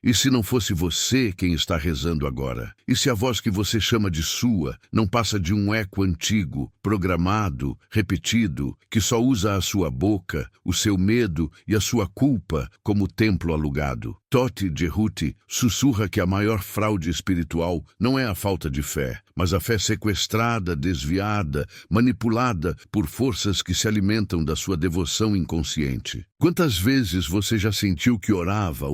E se não fosse você quem está rezando agora? E se a voz que você chama de sua não passa de um eco antigo, programado, repetido, que só usa a sua boca, o seu medo e a sua culpa como templo alugado? Totti Ceruti sussurra que a maior fraude espiritual não é a falta de fé, mas a fé sequestrada, desviada, manipulada por forças que se alimentam da sua devoção inconsciente. Quantas vezes você já sentiu que orava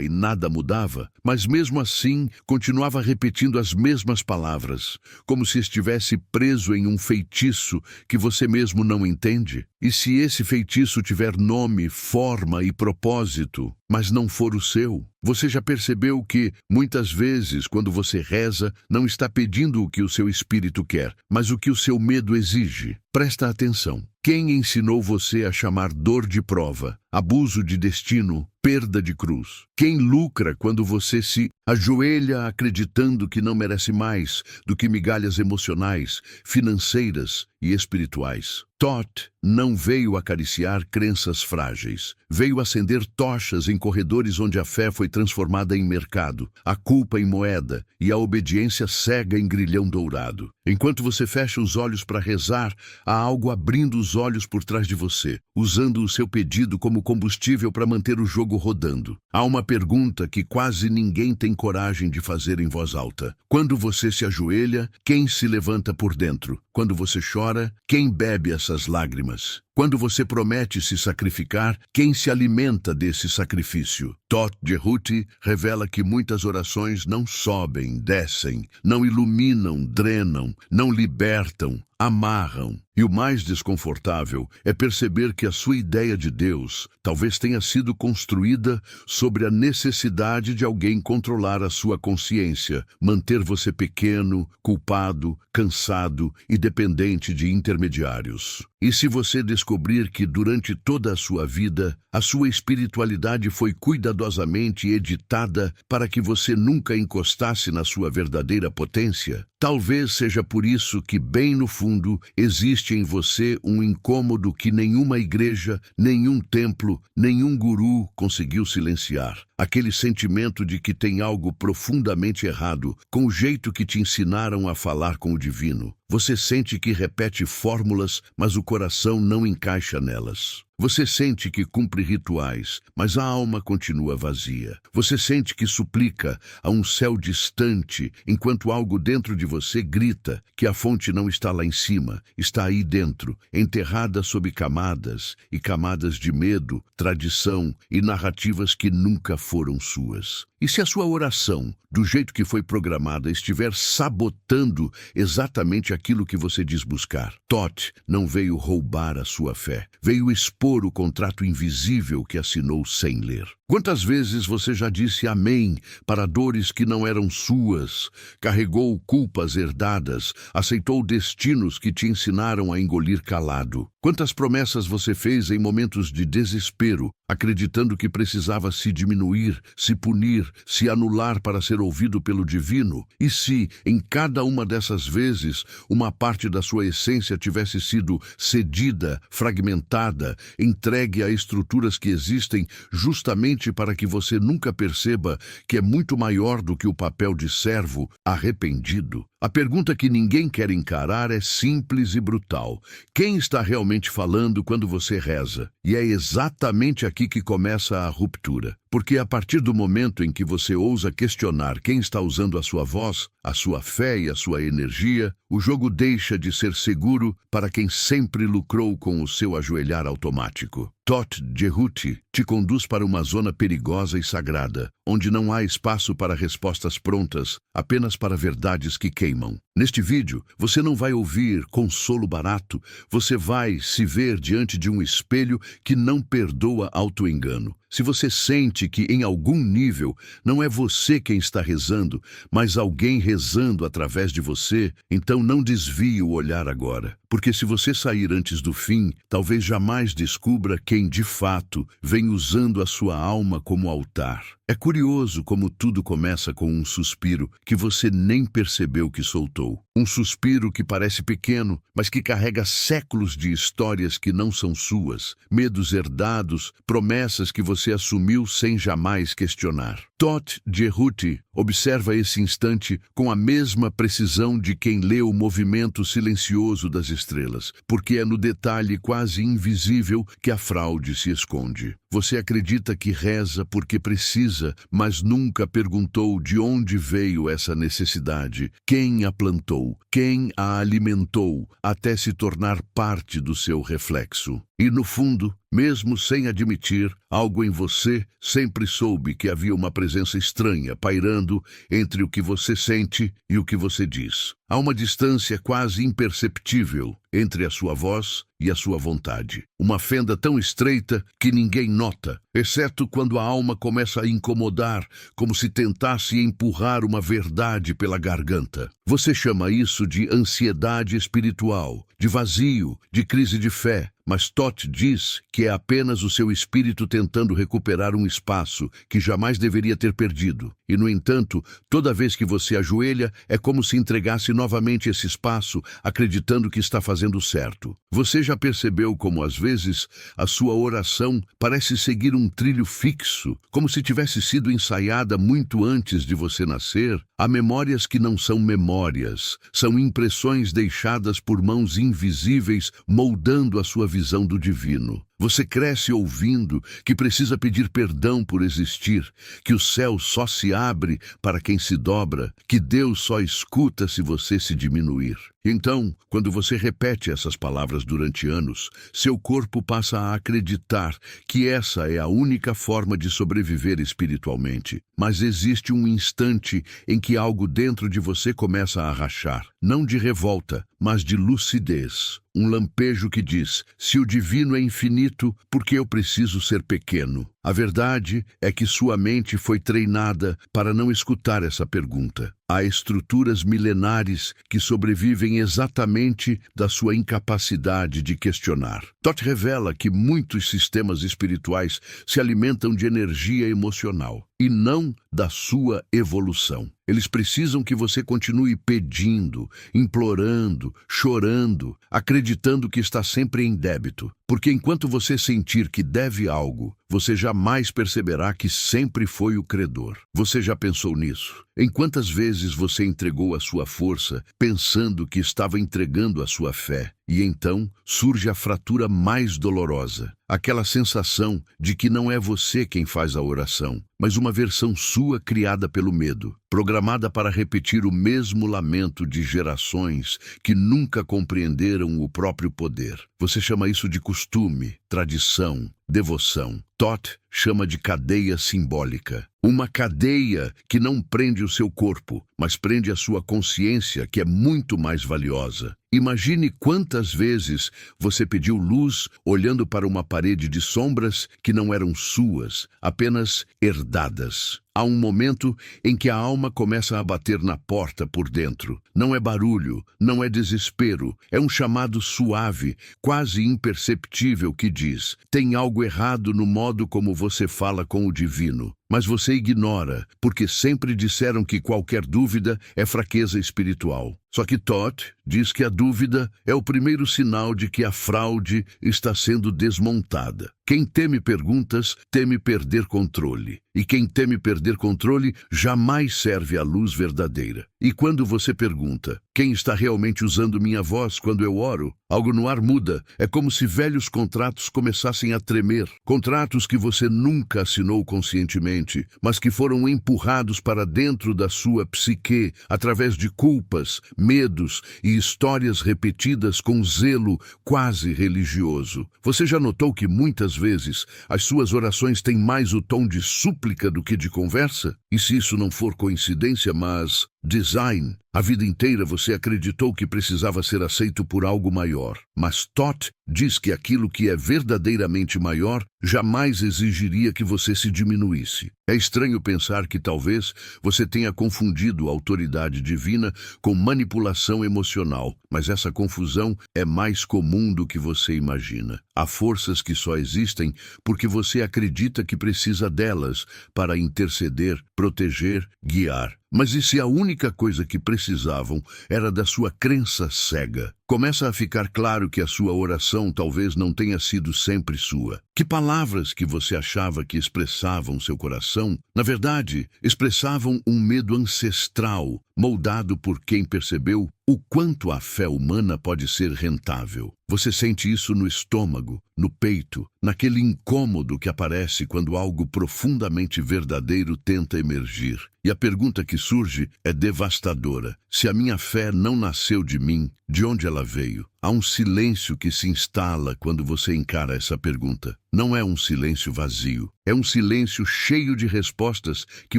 e nada mudava, mas mesmo assim continuava repetindo as mesmas palavras, como se estivesse preso em um feitiço que você mesmo não entende? E se esse feitiço tiver nome, forma e propósito, mas não for o seu? Você já percebeu que, muitas vezes, quando você reza, não está pedindo o que o seu espírito quer, mas o que o seu medo exige? Presta atenção. Quem ensinou você a chamar dor de prova, abuso de destino, perda de cruz? Quem lucra quando você se ajoelha acreditando que não merece mais do que migalhas emocionais, financeiras e espirituais? Todd não veio acariciar crenças frágeis. Veio acender tochas em corredores onde a fé foi transformada em mercado, a culpa em moeda e a obediência cega em grilhão dourado. Enquanto você fecha os olhos para rezar, há algo abrindo os olhos por trás de você, usando o seu pedido como combustível para manter o jogo rodando. Há uma pergunta que quase ninguém tem coragem de fazer em voz alta. Quando você se ajoelha, quem se levanta por dentro? Quando você chora, quem bebe essas lágrimas? Quando você promete se sacrificar, quem se alimenta desse sacrifício? Totti Ceruti revela que muitas orações não sobem, descem, não iluminam, drenam, não libertam, amarram. E o mais desconfortável é perceber que a sua ideia de Deus talvez tenha sido construída sobre a necessidade de alguém controlar a sua consciência, manter você pequeno, culpado, cansado e dependente de intermediários. E se você descobrir que durante toda a sua vida, a sua espiritualidade foi cuidadosamente editada para que você nunca encostasse na sua verdadeira potência, talvez seja por isso que, bem no fundo, existe em você um incômodo que nenhuma igreja, nenhum templo, nenhum guru conseguiu silenciar. Aquele sentimento de que tem algo profundamente errado com o jeito que te ensinaram a falar com o divino. Você sente que repete fórmulas, mas o coração não encaixa nelas. Você sente que cumpre rituais, mas a alma continua vazia. Você sente que suplica a um céu distante, enquanto algo dentro de você grita que a fonte não está lá em cima, está aí dentro, enterrada sob camadas e camadas de medo, tradição e narrativas que nunca foram suas. E se a sua oração, do jeito que foi programada, estiver sabotando exatamente aquilo que você diz buscar? Totti não veio roubar a sua fé, veio expor o contrato invisível que assinou sem ler. Quantas vezes você já disse amém para dores que não eram suas, carregou culpas herdadas, aceitou destinos que te ensinaram a engolir calado? Quantas promessas você fez em momentos de desespero, acreditando que precisava se diminuir, se punir, se anular para ser ouvido pelo divino? E se, em cada uma dessas vezes, uma parte da sua essência tivesse sido cedida, fragmentada, entregue a estruturas que existem justamente para que você nunca perceba que é muito maior do que o papel de servo arrependido? A pergunta que ninguém quer encarar é simples e brutal. Quem está realmente falando quando você reza? E é exatamente aqui que começa a ruptura. Porque a partir do momento em que você ousa questionar quem está usando a sua voz, a sua fé e a sua energia, o jogo deixa de ser seguro para quem sempre lucrou com o seu ajoelhar automático. Totti Ceruti te conduz para uma zona perigosa e sagrada, onde não há espaço para respostas prontas, apenas para verdades que queimam. Neste vídeo, você não vai ouvir consolo barato, você vai se ver diante de um espelho que não perdoa autoengano. Se você sente que, em algum nível, não é você quem está rezando, mas alguém rezando através de você, então não desvie o olhar agora. Porque se você sair antes do fim, talvez jamais descubra quem, de fato, vem usando a sua alma como altar. É curioso curioso como tudo começa com um suspiro que você nem percebeu que soltou. Um suspiro que parece pequeno, mas que carrega séculos de histórias que não são suas, medos herdados, promessas que você assumiu sem jamais questionar. Todd Jerhuti observa esse instante com a mesma precisão de quem lê o movimento silencioso das estrelas, porque é no detalhe quase invisível que a fraude se esconde. Você acredita que reza porque precisa, mas nunca perguntou de onde veio essa necessidade, quem a plantou, quem a alimentou, até se tornar parte do seu reflexo. E no fundo, mesmo sem admitir, algo em você sempre soube que havia uma presença estranha pairando entre o que você sente e o que você diz. Há uma distância quase imperceptível entre a sua voz e a sua vontade. Uma fenda tão estreita que ninguém nota, exceto quando a alma começa a incomodar, como se tentasse empurrar uma verdade pela garganta. Você chama isso de ansiedade espiritual, de vazio, de crise de fé. Mas Todd diz que é apenas o seu espírito tentando recuperar um espaço que jamais deveria ter perdido. E, no entanto, toda vez que você ajoelha, é como se entregasse novamente esse espaço, acreditando que está fazendo certo. Você já percebeu como, às vezes, a sua oração parece seguir um trilho fixo, como se tivesse sido ensaiada muito antes de você nascer? Há memórias que não são memórias, são impressões deixadas por mãos invisíveis moldando a sua visão do divino. Você cresce ouvindo que precisa pedir perdão por existir, que o céu só se abre para quem se dobra, que Deus só escuta se você se diminuir. Então, quando você repete essas palavras durante anos, seu corpo passa a acreditar que essa é a única forma de sobreviver espiritualmente. Mas existe um instante em que algo dentro de você começa a rachar, não de revolta, mas de lucidez. Um lampejo que diz: se o divino é infinito, por que eu preciso ser pequeno? A verdade é que sua mente foi treinada para não escutar essa pergunta. Há estruturas milenares que sobrevivem exatamente da sua incapacidade de questionar. Todd revela que muitos sistemas espirituais se alimentam de energia emocional e não da sua evolução. Eles precisam que você continue pedindo, implorando, chorando, acreditando que está sempre em débito. Porque enquanto você sentir que deve algo, você jamais perceberá que sempre foi o credor. Você já pensou nisso? Em quantas vezes você entregou a sua força pensando que estava entregando a sua fé? E então surge a fratura mais dolorosa. Aquela sensação de que não é você quem faz a oração, mas uma versão sua criada pelo medo, programada para repetir o mesmo lamento de gerações que nunca compreenderam o próprio poder. Você chama isso de costume, tradição, devoção. Todd chama de cadeia simbólica. Uma cadeia que não prende o seu corpo, mas prende a sua consciência, que é muito mais valiosa. Imagine quantas vezes você pediu luz olhando para uma parede de sombras que não eram suas, apenas herdadas. Há um momento em que a alma começa a bater na porta por dentro. Não é barulho, não é desespero, é um chamado suave, quase imperceptível que diz: tem algo errado no modo como você fala com o divino. Mas você ignora, porque sempre disseram que qualquer dúvida é fraqueza espiritual. Só que Todd diz que a dúvida é o primeiro sinal de que a fraude está sendo desmontada. Quem teme perguntas, teme perder controle. E quem teme perder controle, jamais serve à luz verdadeira. E quando você pergunta: quem está realmente usando minha voz quando eu oro? Algo no ar muda. É como se velhos contratos começassem a tremer. Contratos que você nunca assinou conscientemente, mas que foram empurrados para dentro da sua psique através de culpas, medos e histórias repetidas com zelo quase religioso. Você já notou que muitas vezes as suas orações têm mais o tom de súplica do que de conversa? E se isso não for coincidência, mas design? A vida inteira você acreditou que precisava ser aceito por algo maior. Mas Todd diz que aquilo que é verdadeiramente maior jamais exigiria que você se diminuísse. É estranho pensar que talvez você tenha confundido a autoridade divina com manipulação emocional, mas essa confusão é mais comum do que você imagina. Há forças que só existem porque você acredita que precisa delas para interceder, proteger, guiar. Mas e se a única coisa que precisavam era da sua crença cega? Começa a ficar claro que a sua oração talvez não tenha sido sempre sua. Que palavras que você achava que expressavam seu coração, na verdade, expressavam um medo ancestral, moldado por quem percebeu o quanto a fé humana pode ser rentável. Você sente isso no estômago, no peito, naquele incômodo que aparece quando algo profundamente verdadeiro tenta emergir. E a pergunta que surge é devastadora. Se a minha fé não nasceu de mim, de onde ela veio? Há um silêncio que se instala quando você encara essa pergunta. Não é um silêncio vazio. É um silêncio cheio de respostas que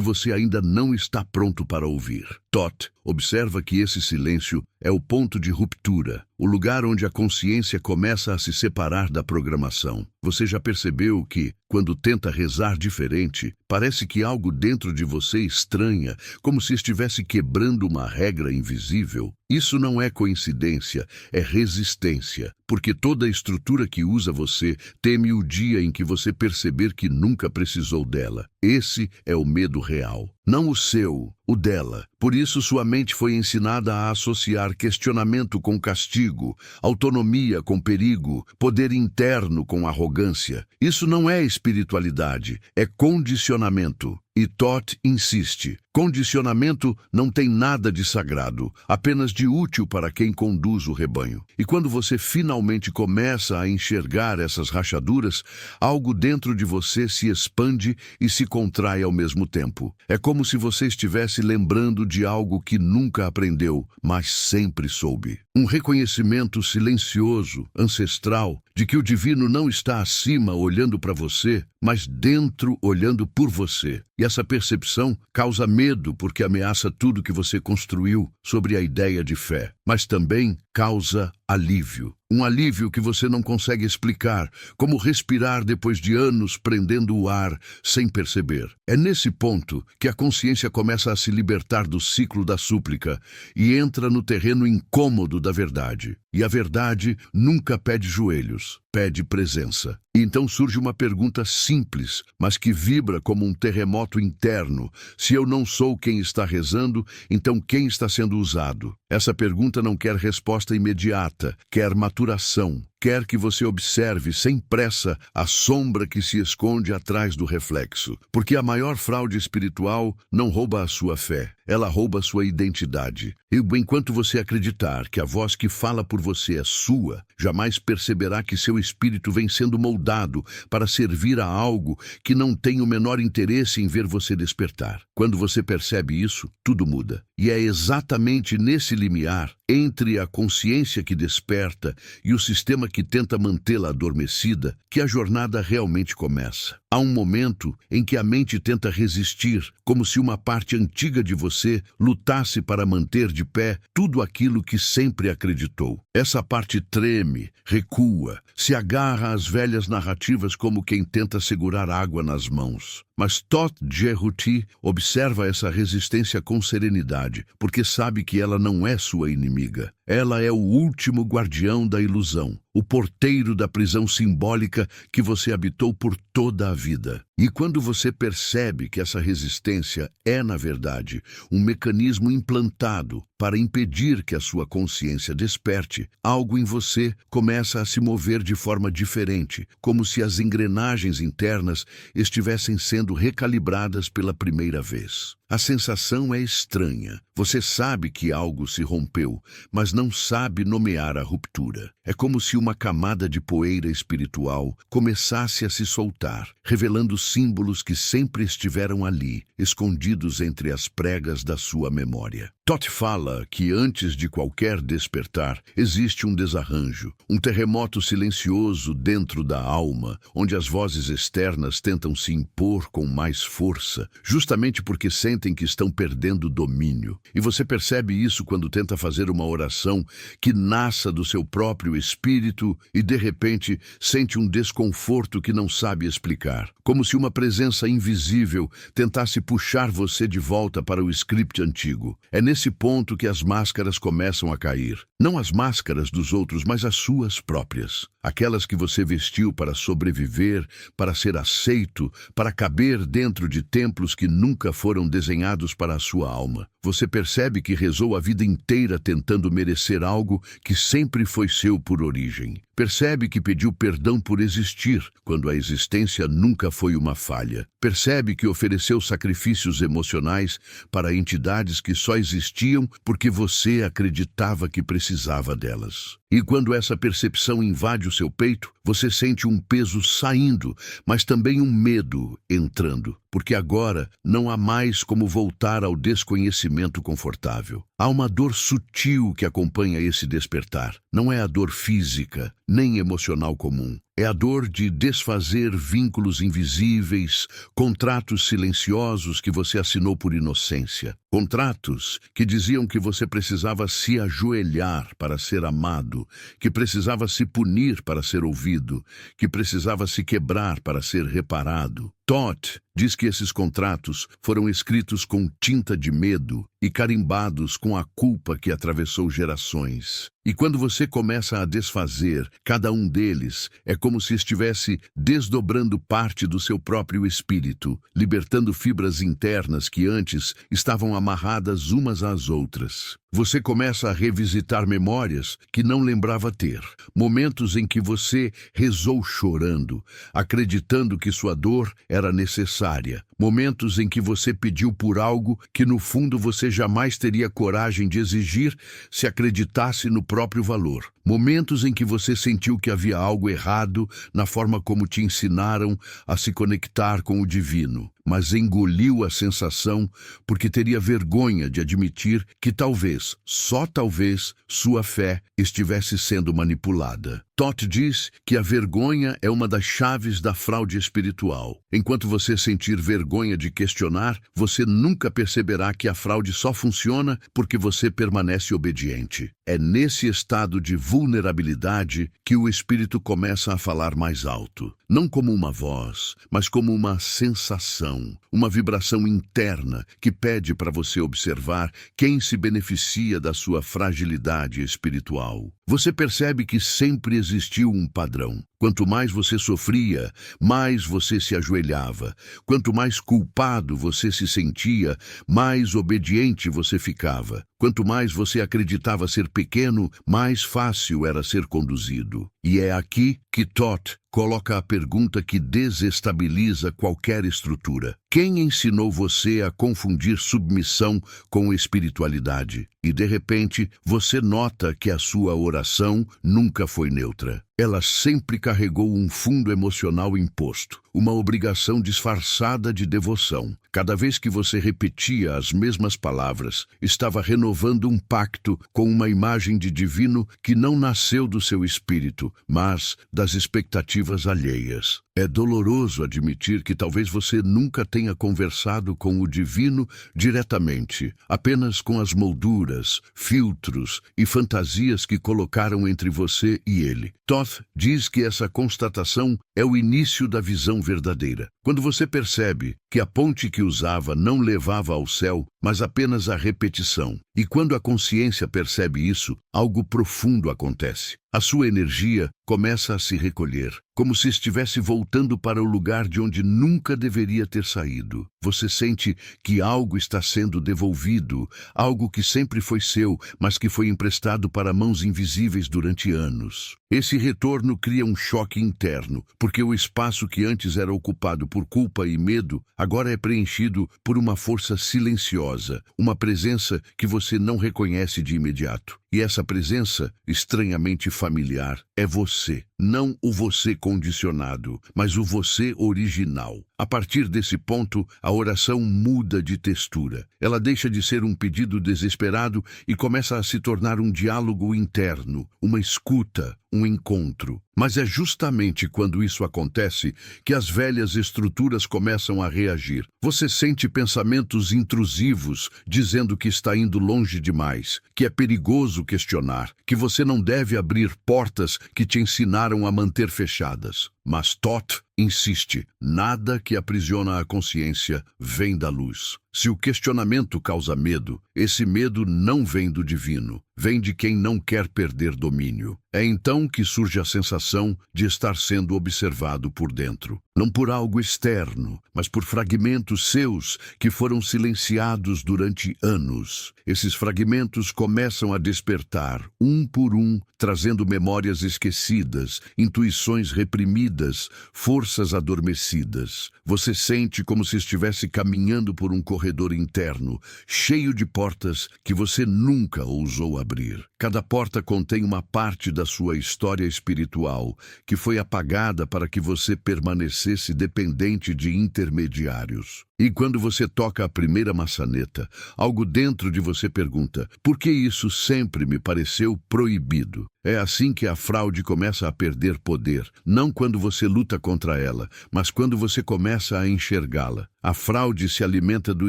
você ainda não está pronto para ouvir. Todd observa que esse silêncio é o ponto de ruptura, o lugar onde a consciência começa a se separar da programação. Você já percebeu que, quando tenta rezar diferente, parece que algo dentro de você estranha, como se estivesse quebrando uma regra invisível? Isso não é coincidência, é resistência, porque toda a estrutura que usa você teme o dia em que você perceber que nunca precisou dela. Esse é o medo real, não o seu, o dela. Por isso sua mente foi ensinada a associar questionamento com castigo, autonomia com perigo, poder interno com arrogância. Isso não é espiritualidade, é condicionamento. E Todd insiste. Condicionamento não tem nada de sagrado, apenas de útil para quem conduz o rebanho. E quando você finalmente começa a enxergar essas rachaduras, algo dentro de você se expande e se contrai ao mesmo tempo. É como se você estivesse lembrando de algo que nunca aprendeu, mas sempre soube. Um reconhecimento silencioso, ancestral, de que o divino não está acima olhando para você, mas dentro olhando por você. E essa percepção causa medo porque ameaça tudo que você construiu sobre a ideia de fé, mas também causa alívio. Um alívio que você não consegue explicar, como respirar depois de anos prendendo o ar sem perceber. É nesse ponto que a consciência começa a se libertar do ciclo da súplica e entra no terreno incômodo da verdade. E a verdade nunca pede joelhos, pede presença. E então surge uma pergunta simples, mas que vibra como um terremoto interno. Se eu não sou quem está rezando, então quem está sendo usado? Essa pergunta não quer resposta imediata, quer maturação. Quer que você observe sem pressa a sombra que se esconde atrás do reflexo. Porque a maior fraude espiritual não rouba a sua fé, ela rouba a sua identidade. E enquanto você acreditar que a voz que fala por você é sua, jamais perceberá que seu espírito vem sendo moldado para servir a algo que não tem o menor interesse em ver você despertar. Quando você percebe isso, tudo muda. E é exatamente nesse limiar entre a consciência que desperta e o sistema que tenta mantê-la adormecida que a jornada realmente começa. Há um momento em que a mente tenta resistir, como se uma parte antiga de você lutasse para manter de pé tudo aquilo que sempre acreditou. Essa parte treme, recua, se agarra às velhas narrativas como quem tenta segurar água nas mãos. Mas Todd Jerhuti observa essa resistência com serenidade, porque sabe que ela não é sua inimiga. Ela é o último guardião da ilusão, o porteiro da prisão simbólica que você habitou por toda a vida. E quando você percebe que essa resistência é, na verdade, um mecanismo implantado para impedir que a sua consciência desperte, algo em você começa a se mover de forma diferente, como se as engrenagens internas estivessem sendo recalibradas pela primeira vez. A sensação é estranha. Você sabe que algo se rompeu, mas não sabe nomear a ruptura. É como se uma camada de poeira espiritual começasse a se soltar, revelando símbolos que sempre estiveram ali, escondidos entre as pregas da sua memória. Toth fala que antes de qualquer despertar, existe um desarranjo, um terremoto silencioso dentro da alma, onde as vozes externas tentam se impor com mais força, justamente porque sentem que estão perdendo o domínio. E você percebe isso quando tenta fazer uma oração que nasça do seu próprio espírito e, de repente, sente um desconforto que não sabe explicar, como se uma presença invisível tentasse puxar você de volta para o script antigo. É nesse ponto que as máscaras começam a cair. Não as máscaras dos outros, mas as suas próprias. Aquelas que você vestiu para sobreviver, para ser aceito, para caber dentro de templos que nunca foram desenhados para a sua alma. Você percebe que rezou a vida inteira tentando merecer algo que sempre foi seu por origem. Percebe que pediu perdão por existir, quando a existência nunca foi uma falha. Percebe que ofereceu sacrifícios emocionais para entidades que só existiam porque você acreditava que precisava delas. E quando essa percepção invade o seu peito, você sente um peso saindo, mas também um medo entrando, porque agora não há mais como voltar ao desconhecimento confortável. Há uma dor sutil que acompanha esse despertar. Não é a dor física, nem emocional comum. É a dor de desfazer vínculos invisíveis, contratos silenciosos que você assinou por inocência. Contratos que diziam que você precisava se ajoelhar para ser amado, que precisava se punir para ser ouvido, que precisava se quebrar para ser reparado. Toth diz que esses contratos foram escritos com tinta de medo e carimbados com a culpa que atravessou gerações. E quando você começa a desfazer cada um deles, é como se estivesse desdobrando parte do seu próprio espírito, libertando fibras internas que antes estavam amarradas umas às outras. Você começa a revisitar memórias que não lembrava ter, momentos em que você rezou chorando, acreditando que sua dor era necessária, momentos em que você pediu por algo que no fundo você jamais teria coragem de exigir se acreditasse no próprio valor. Momentos em que você sentiu que havia algo errado na forma como te ensinaram a se conectar com o divino, mas engoliu a sensação porque teria vergonha de admitir que talvez, só talvez, sua fé estivesse sendo manipulada. Toth diz que a vergonha é uma das chaves da fraude espiritual. Enquanto você sentir vergonha de questionar, você nunca perceberá que a fraude só funciona porque você permanece obediente. É nesse estado de vulnerabilidade que o espírito começa a falar mais alto. Não como uma voz, mas como uma sensação, uma vibração interna que pede para você observar quem se beneficia da sua fragilidade espiritual. Você percebe que sempre existiu um padrão. Quanto mais você sofria, mais você se ajoelhava. Quanto mais culpado você se sentia, mais obediente você ficava. Quanto mais você acreditava ser pequeno, mais fácil era ser conduzido. E é aqui que Toth coloca a pergunta que desestabiliza qualquer estrutura. Quem ensinou você a confundir submissão com espiritualidade? E de repente, você nota que a sua oração nunca foi neutra. Ela sempre carregou um fundo emocional imposto, uma obrigação disfarçada de devoção. Cada vez que você repetia as mesmas palavras, estava renovando um pacto com uma imagem de divino que não nasceu do seu espírito, mas das expectativas alheias. É doloroso admitir que talvez você nunca tenha conversado com o divino diretamente, apenas com as molduras, filtros e fantasias que colocaram entre você e ele. Toth diz que essa constatação é o início da visão verdadeira. Quando você percebe que a ponte que usava não levava ao céu, mas apenas à repetição. E quando a consciência percebe isso, algo profundo acontece. A sua energia começa a se recolher, como se estivesse voltando para o lugar de onde nunca deveria ter saído. Você sente que algo está sendo devolvido, algo que sempre foi seu, mas que foi emprestado para mãos invisíveis durante anos. Esse retorno cria um choque interno, porque o espaço que antes era ocupado por culpa e medo, agora é preenchido por uma força silenciosa, uma presença que você não reconhece de imediato. E essa presença, estranhamente familiar, é você. Não o você condicionado, mas o você original. A partir desse ponto, a oração muda de textura. Ela deixa de ser um pedido desesperado e começa a se tornar um diálogo interno, uma escuta, um encontro. Mas é justamente quando isso acontece que as velhas estruturas começam a reagir. Você sente pensamentos intrusivos dizendo que está indo longe demais, que é perigoso questionar, que você não deve abrir portas que te ensinaram a manter fechadas. Mas Thoth insiste, nada que aprisiona a consciência vem da luz. Se o questionamento causa medo, esse medo não vem do divino, vem de quem não quer perder domínio. É então que surge a sensação de estar sendo observado por dentro. Não por algo externo, mas por fragmentos seus que foram silenciados durante anos. Esses fragmentos começam a despertar, um por um, trazendo memórias esquecidas, intuições reprimidas, forças adormecidas. Você sente como se estivesse caminhando por um corredor interno, cheio de portas que você nunca ousou abrir. Cada porta contém uma parte da sua história espiritual que foi apagada para que você permanecesse dependente de intermediários. E quando você toca a primeira maçaneta, algo dentro de você pergunta: por que isso sempre me pareceu proibido? É assim que a fraude começa a perder poder, não quando você luta contra ela, mas quando você começa a enxergá-la. A fraude se alimenta do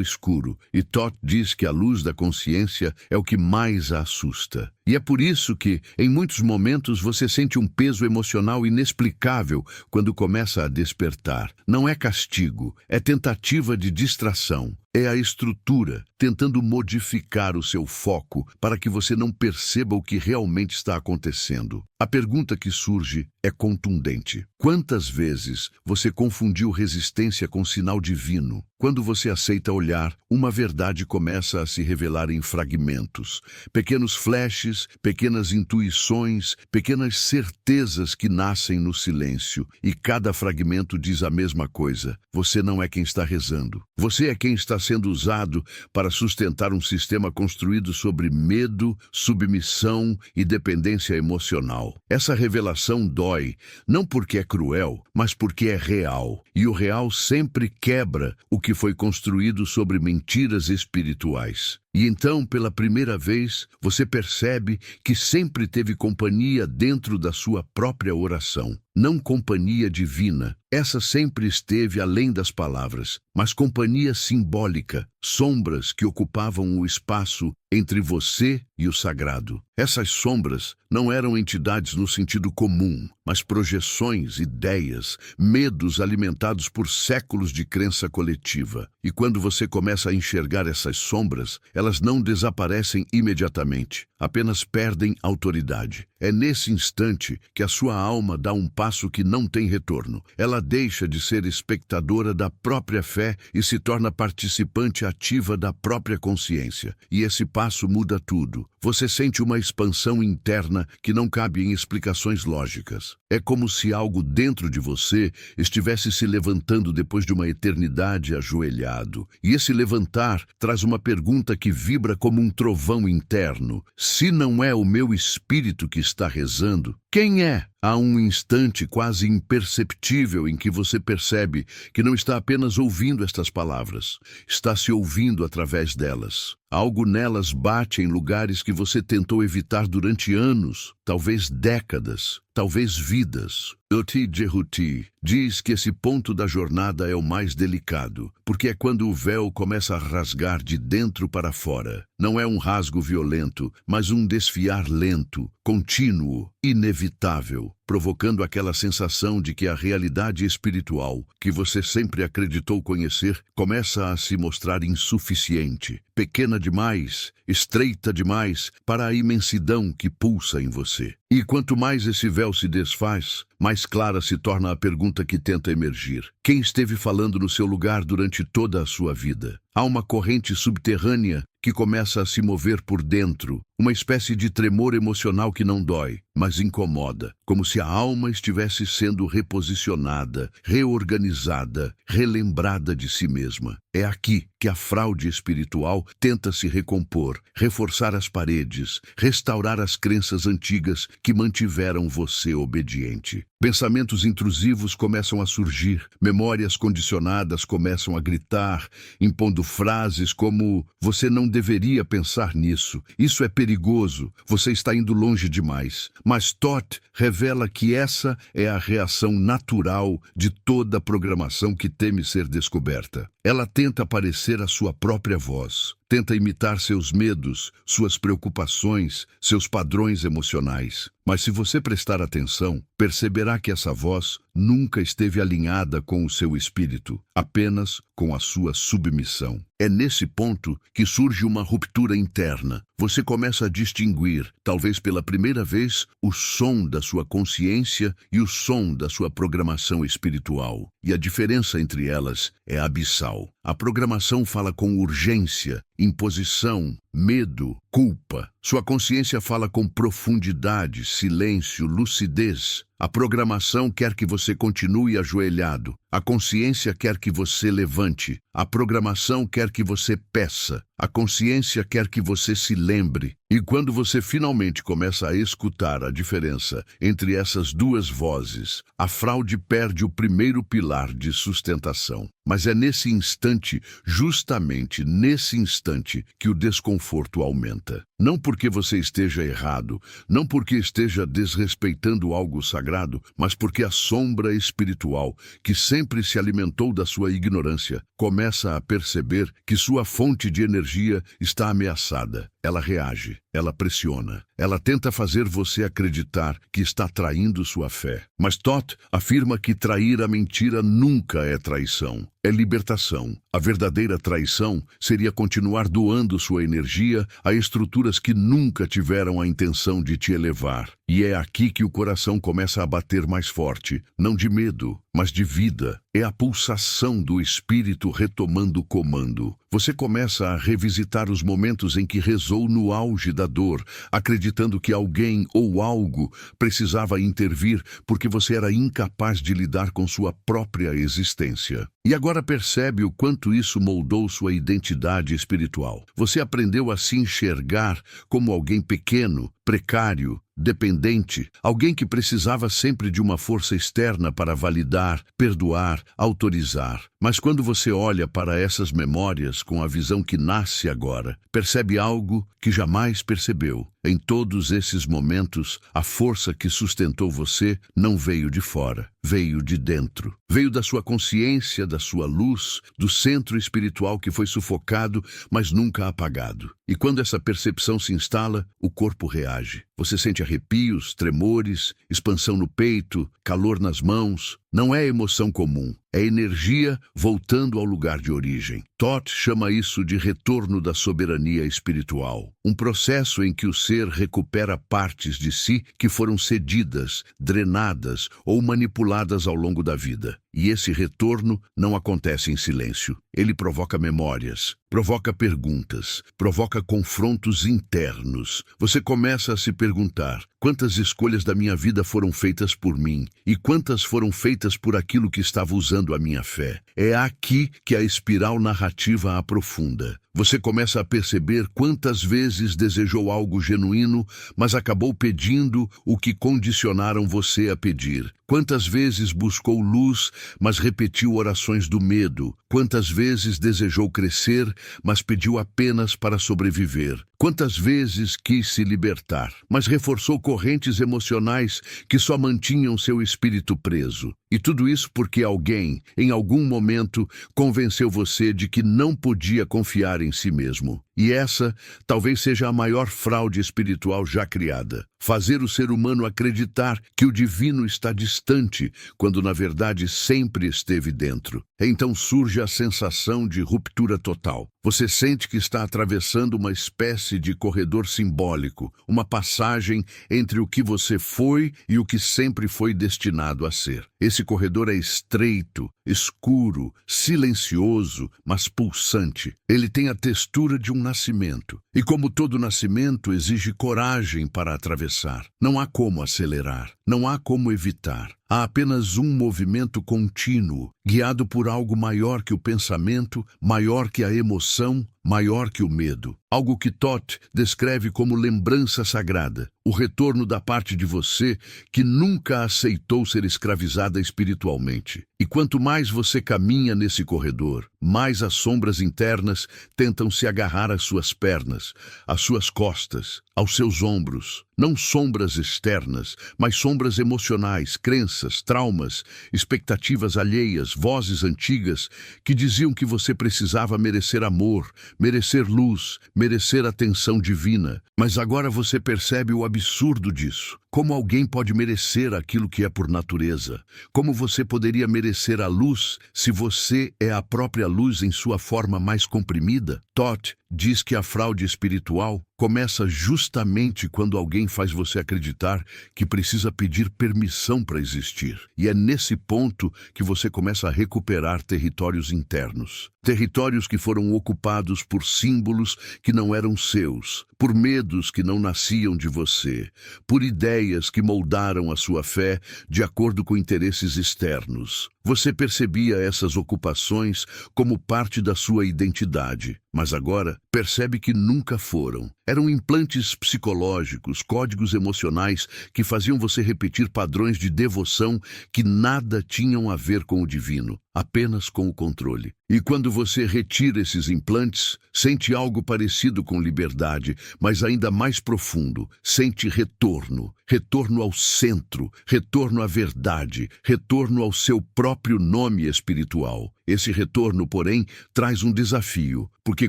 escuro, e Thoth diz que a luz da consciência é o que mais a assusta. E é por isso que, em muitos momentos, você sente um peso emocional inexplicável quando começa a despertar. Não é castigo, é tentativa de distração. É a estrutura tentando modificar o seu foco para que você não perceba o que realmente está acontecendo. A pergunta que surge é contundente. Quantas vezes você confundiu resistência com sinal divino? Quando você aceita olhar, uma verdade começa a se revelar em fragmentos. Pequenos flashes, pequenas intuições, pequenas certezas que nascem no silêncio. E cada fragmento diz a mesma coisa. Você não é quem está rezando. Você é quem está sendo usado para sustentar um sistema construído sobre medo, submissão e dependência emocional. Essa revelação dói, não porque é cruel, mas porque é real. E o real sempre quebra o que foi construído sobre mentiras espirituais. E então, pela primeira vez, você percebe que sempre teve companhia dentro da sua própria oração. Não companhia divina, essa sempre esteve além das palavras, mas companhia simbólica, sombras que ocupavam o espaço entre você e o sagrado. Essas sombras não eram entidades no sentido comum, mas projeções, ideias, medos alimentados por séculos de crença coletiva. E quando você começa a enxergar essas sombras, elas não desaparecem imediatamente, apenas perdem autoridade. É nesse instante que a sua alma dá um passo que não tem retorno. Ela deixa de ser espectadora da própria fé e se torna participante ativa da própria consciência. E esse passo muda tudo. Você sente uma expansão interna que não cabe em explicações lógicas. É como se algo dentro de você estivesse se levantando depois de uma eternidade ajoelhado. E esse levantar traz uma pergunta que vibra como um trovão interno. Se não é o meu espírito que está rezando, quem é? Há um instante quase imperceptível em que você percebe que não está apenas ouvindo estas palavras, está se ouvindo através delas. Algo nelas bate em lugares que você tentou evitar durante anos, talvez décadas, talvez vidas. Uti Jehuti diz que esse ponto da jornada é o mais delicado, porque é quando o véu começa a rasgar de dentro para fora. Não é um rasgo violento, mas um desfiar lento, contínuo, inevitável, provocando aquela sensação de que a realidade espiritual, que você sempre acreditou conhecer, começa a se mostrar insuficiente, pequena demais, estreita demais para a imensidão que pulsa em você. E quanto mais esse véu se desfaz, mais clara se torna a pergunta que tenta emergir. Quem esteve falando no seu lugar durante toda a sua vida? Há uma corrente subterrânea que começa a se mover por dentro, uma espécie de tremor emocional que não dói, mas incomoda, como se a alma estivesse sendo reposicionada, reorganizada, relembrada de si mesma. É aqui que a fraude espiritual tenta se recompor, reforçar as paredes, restaurar as crenças antigas que mantiveram você obediente. Pensamentos intrusivos começam a surgir, memórias condicionadas começam a gritar, impondo frases como: você não deveria pensar nisso, isso é perigoso, você está indo longe demais. Mas Thoth revela que essa é a reação natural de toda programação que teme ser descoberta. Ela tenta parecer a sua própria voz, tenta imitar seus medos, suas preocupações, seus padrões emocionais. Mas se você prestar atenção, perceberá que essa voz nunca esteve alinhada com o seu espírito, apenas com a sua submissão. É nesse ponto que surge uma ruptura interna. Você começa a distinguir, talvez pela primeira vez, o som da sua consciência e o som da sua programação espiritual. E a diferença entre elas é abissal. A programação fala com urgência, imposição, medo, culpa. Sua consciência fala com profundidade, silêncio, lucidez. A programação quer que você continue ajoelhado. A consciência quer que você levante. A programação quer que você peça. A consciência quer que você se lembre. E quando você finalmente começa a escutar a diferença entre essas duas vozes, a fraude perde o primeiro pilar de sustentação. Mas é nesse instante, justamente nesse instante, que o desconforto aumenta. Não porque você esteja errado, não porque esteja desrespeitando algo sagrado, mas porque a sombra espiritual, que sempre se alimentou da sua ignorância, começa a perceber que sua fonte de energia está ameaçada. Ela reage, ela pressiona, ela tenta fazer você acreditar que está traindo sua fé. Mas Thoth afirma que trair a mentira nunca é traição, é libertação. A verdadeira traição seria continuar doando sua energia a estruturas que nunca tiveram a intenção de te elevar. E é aqui que o coração começa a bater mais forte, não de medo, mas de vida. É a pulsação do espírito retomando o comando. Você começa a revisitar os momentos em que rezou no auge da dor, acreditando que alguém ou algo precisava intervir porque você era incapaz de lidar com sua própria existência. E agora percebe o quanto isso moldou sua identidade espiritual. Você aprendeu a se enxergar como alguém pequeno, precário, dependente, alguém que precisava sempre de uma força externa para validar, perdoar, autorizar. Mas quando você olha para essas memórias com a visão que nasce agora, percebe algo que jamais percebeu. Em todos esses momentos, a força que sustentou você não veio de fora, veio de dentro. Veio da sua consciência, da sua luz, do centro espiritual que foi sufocado, mas nunca apagado. E quando essa percepção se instala, o corpo reage. Você sente arrepios, tremores, expansão no peito, calor nas mãos. Não é emoção comum, é energia voltando ao lugar de origem. Thoth chama isso de retorno da soberania espiritual, um processo em que o ser recupera partes de si que foram cedidas, drenadas ou manipuladas ao longo da vida. E esse retorno não acontece em silêncio. Ele provoca memórias, provoca perguntas, provoca confrontos internos. Você começa a se perguntar: quantas escolhas da minha vida foram feitas por mim? E quantas foram feitas por aquilo que estava usando a minha fé? É aqui que a espiral narrativa aprofunda. Você começa a perceber quantas vezes desejou algo genuíno, mas acabou pedindo o que condicionaram você a pedir. Quantas vezes buscou luz, mas repetiu orações do medo. Quantas vezes desejou crescer, mas pediu apenas para sobreviver. Quantas vezes quis se libertar, mas reforçou correntes emocionais que só mantinham seu espírito preso. E tudo isso porque alguém, em algum momento, convenceu você de que não podia confiar em si mesmo. E essa talvez seja a maior fraude espiritual já criada. fazer o ser humano acreditar que o divino está distante, quando na verdade sempre esteve dentro. Então surge a sensação de ruptura total. Você sente que está atravessando uma espécie de corredor simbólico, uma passagem entre o que você foi e o que sempre foi destinado a ser. Esse corredor é estreito, escuro, silencioso, mas pulsante. Ele tem a textura de um nascimento. E como todo nascimento, exige coragem para atravessar. Não há como acelerar, não há como evitar. Há apenas um movimento contínuo, guiado por algo maior que o pensamento, maior que a emoção, maior que o medo. Algo que Thoth descreve como lembrança sagrada, o retorno da parte de você que nunca aceitou ser escravizada espiritualmente. E quanto mais você caminha nesse corredor, mais as sombras internas tentam se agarrar às suas pernas, às suas costas, aos seus ombros. Não sombras externas, mas sombras emocionais, crenças, traumas, expectativas alheias, vozes antigas que diziam que você precisava merecer amor, merecer luz, merecer atenção divina. Mas agora você percebe o absurdo disso. Como alguém pode merecer aquilo que é por natureza? Como você poderia merecer a luz se você é a própria luz em sua forma mais comprimida? Thoth diz que a fraude espiritual começa justamente quando alguém faz você acreditar que precisa pedir permissão para existir. E é nesse ponto que você começa a recuperar territórios internos. Territórios que foram ocupados por símbolos que não eram seus, por medos que não nasciam de você, por ideias que moldaram a sua fé de acordo com interesses externos. Você percebia essas ocupações como parte da sua identidade, mas agora percebe que nunca foram. Eram implantes psicológicos, códigos emocionais que faziam você repetir padrões de devoção que nada tinham a ver com o divino, apenas com o controle. E quando você retira esses implantes, sente algo parecido com liberdade, mas ainda mais profundo. Sente retorno, retorno ao centro, retorno à verdade, retorno ao seu próprio nome espiritual. Esse retorno, porém, traz um desafio, porque